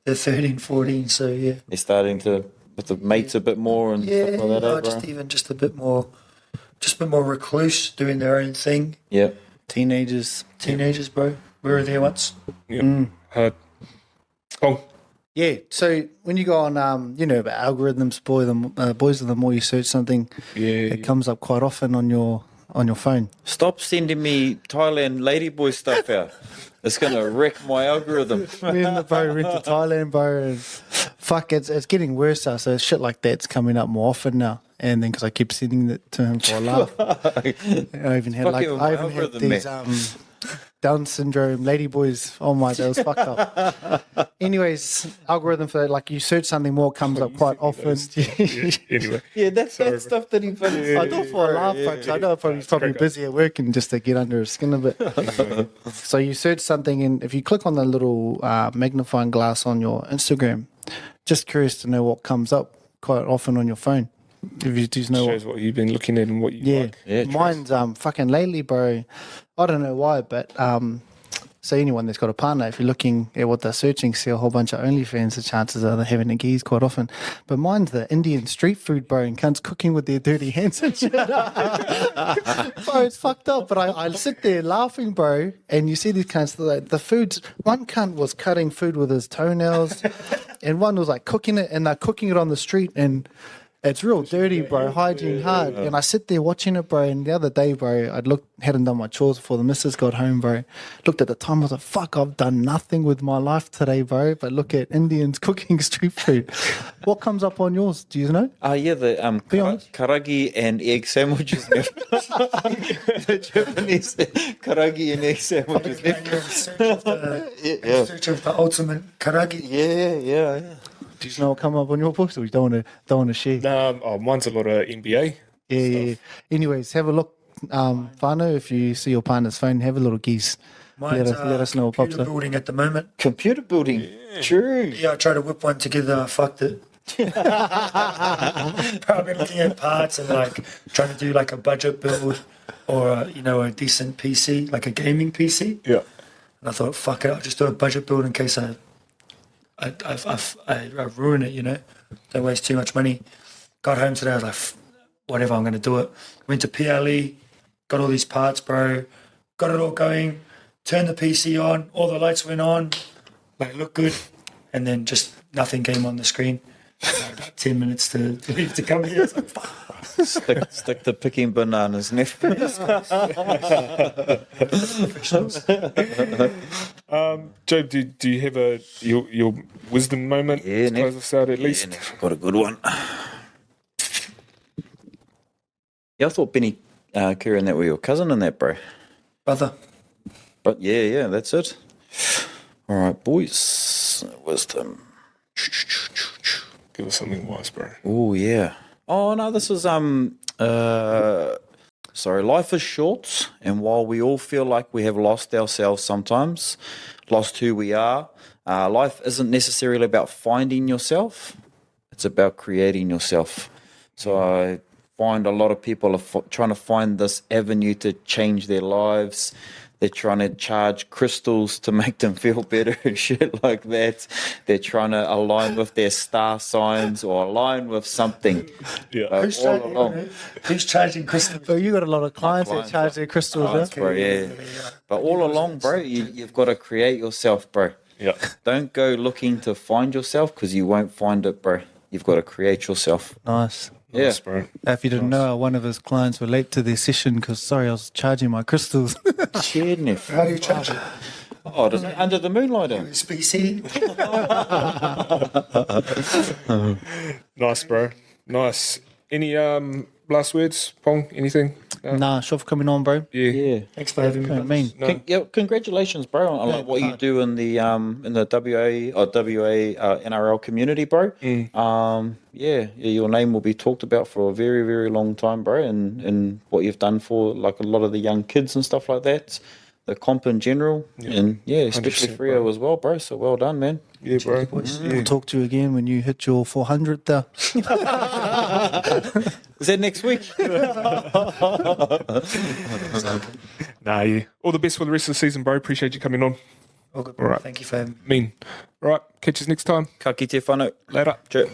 They're 13, 14, so yeah. They're starting to with the mates a bit more and Yeah, stuff like that, bro. just a bit more recluse, doing their own thing. Yeah. Teenagers. Teenagers, bro. We were there once. Yep. Hard. Pong. Yeah, so when you go on, about algorithms, boys are the more you search something, it comes up quite often on your phone. Stop sending me Thailand ladyboy stuff out. It's going to wreck my algorithm. Me and the bro went to Thailand, bro, and fuck, it's getting worse now. So shit like that's coming up more often now. And then because I keep sending it to him for a laugh, I even had these Down syndrome ladyboys. Oh my, that was fucked up. Anyways, algorithm for that, like you search something more comes up quite often. Anyway. Yeah, that's that stuff that he put. I do it for a laugh, folks. I know he's probably busy at work and just to get under his skin a bit. So you search something, and if you click on the little magnifying glass on your Instagram, just curious to know what comes up quite often on your phone. If you just know Shows what you've been looking at and what you like. Yeah, mine's fucking lately, bro. I don't know why, but So anyone that's got a partner, if you're looking at what they're searching, see a whole bunch of OnlyFans, the chances are they're having a geese quite often. But mine's the Indian street food, bro, and cunts cooking with their dirty hands and shit. Bro, it's fucked up. But I sit there laughing, bro, and you see these cunts, the food's, one cunt was cutting food with his toenails, and one was like cooking it, and they're cooking it on the street, and it's real dirty, bro. Hygiene hard. And I sit there watching it, bro. And the other day, bro, hadn't done my chores before the missus got home, bro. Looked at the time, I was like, fuck, I've done nothing with my life today, bro. But look at Indians cooking street food. What comes up on yours? Do you know? Yeah, the karagi and egg sandwiches. The Japanese karagi and egg sandwiches. In search of the ultimate karagi. Yeah. Do you know what come up on your books, or you don't want to share? Mine's a lot of NBA. Yeah. Anyways, have a look, Whānau, if you see your partner's phone, have a little geese. Mine's, let us know what pops computer up. building at the moment. Computer building. True. Yeah, I tried to whip one together. I fucked it. I've been looking at parts and like trying to do like a budget build or a decent PC, like a gaming PC. Yeah. And I thought, fuck it, I'll just do a budget build in case I ruin it, Don't waste too much money. Got home today, I was like, whatever, I'm going to do it. Went to PLE, got all these parts, bro. Got it all going. Turned the PC on. All the lights went on. Like, looked good. And then just nothing came on the screen. About 10 minutes to come here. It's like, fuck. Stick to picking bananas, Neff. Job, do you have your wisdom moment to close us out at least? Neff, got a good one. Yeah, I thought Benny Kerr and that were your cousin and that, bro. Brother. But yeah, that's it. All right, boys. Wisdom. Give us something wise, bro. Oh, yeah. Oh, no, this is, sorry, life is short, and while we all feel like we have lost ourselves sometimes, lost who we are, life isn't necessarily about finding yourself, it's about creating yourself. So I find a lot of people are trying to find this avenue to change their lives. They're trying to charge crystals to make them feel better and shit like that. They're trying to align with their star signs or align with something. Yeah. Who's charging crystals? So you got a lot of clients that charge their crystals, Bro, yeah. But all along, bro, you've got to create yourself, bro. Yeah. Don't go looking to find yourself because you won't find it, bro. You've got to create yourself. Nice. Yeah. Nice, bro. If you didn't know, one of his clients were late to their session because, I was charging my crystals. Cheer, Neff. How do you charge it? Oh, under the moonlight. SPC? Nice, bro. Nice. Any last words, Pong? Anything? Nah, sure for coming on, bro. Yeah. Thanks for having me. I mean, Congratulations, bro, on what you do in the WA NRL community, bro. Your name will be talked about for a very, very long time, bro, and what you've done for like a lot of the young kids and stuff like that, the comp in general, and especially Freo as well, bro. So well done, man. Yeah, bro. we'll talk to you again when you hit your 400 there. Is that next week? Nah, yeah. All the best for the rest of the season, bro. Appreciate you coming on. All good, All right. Thank you for having me. Mean. All right. Catch us next time. Ka kite whanau. Later. Cheers.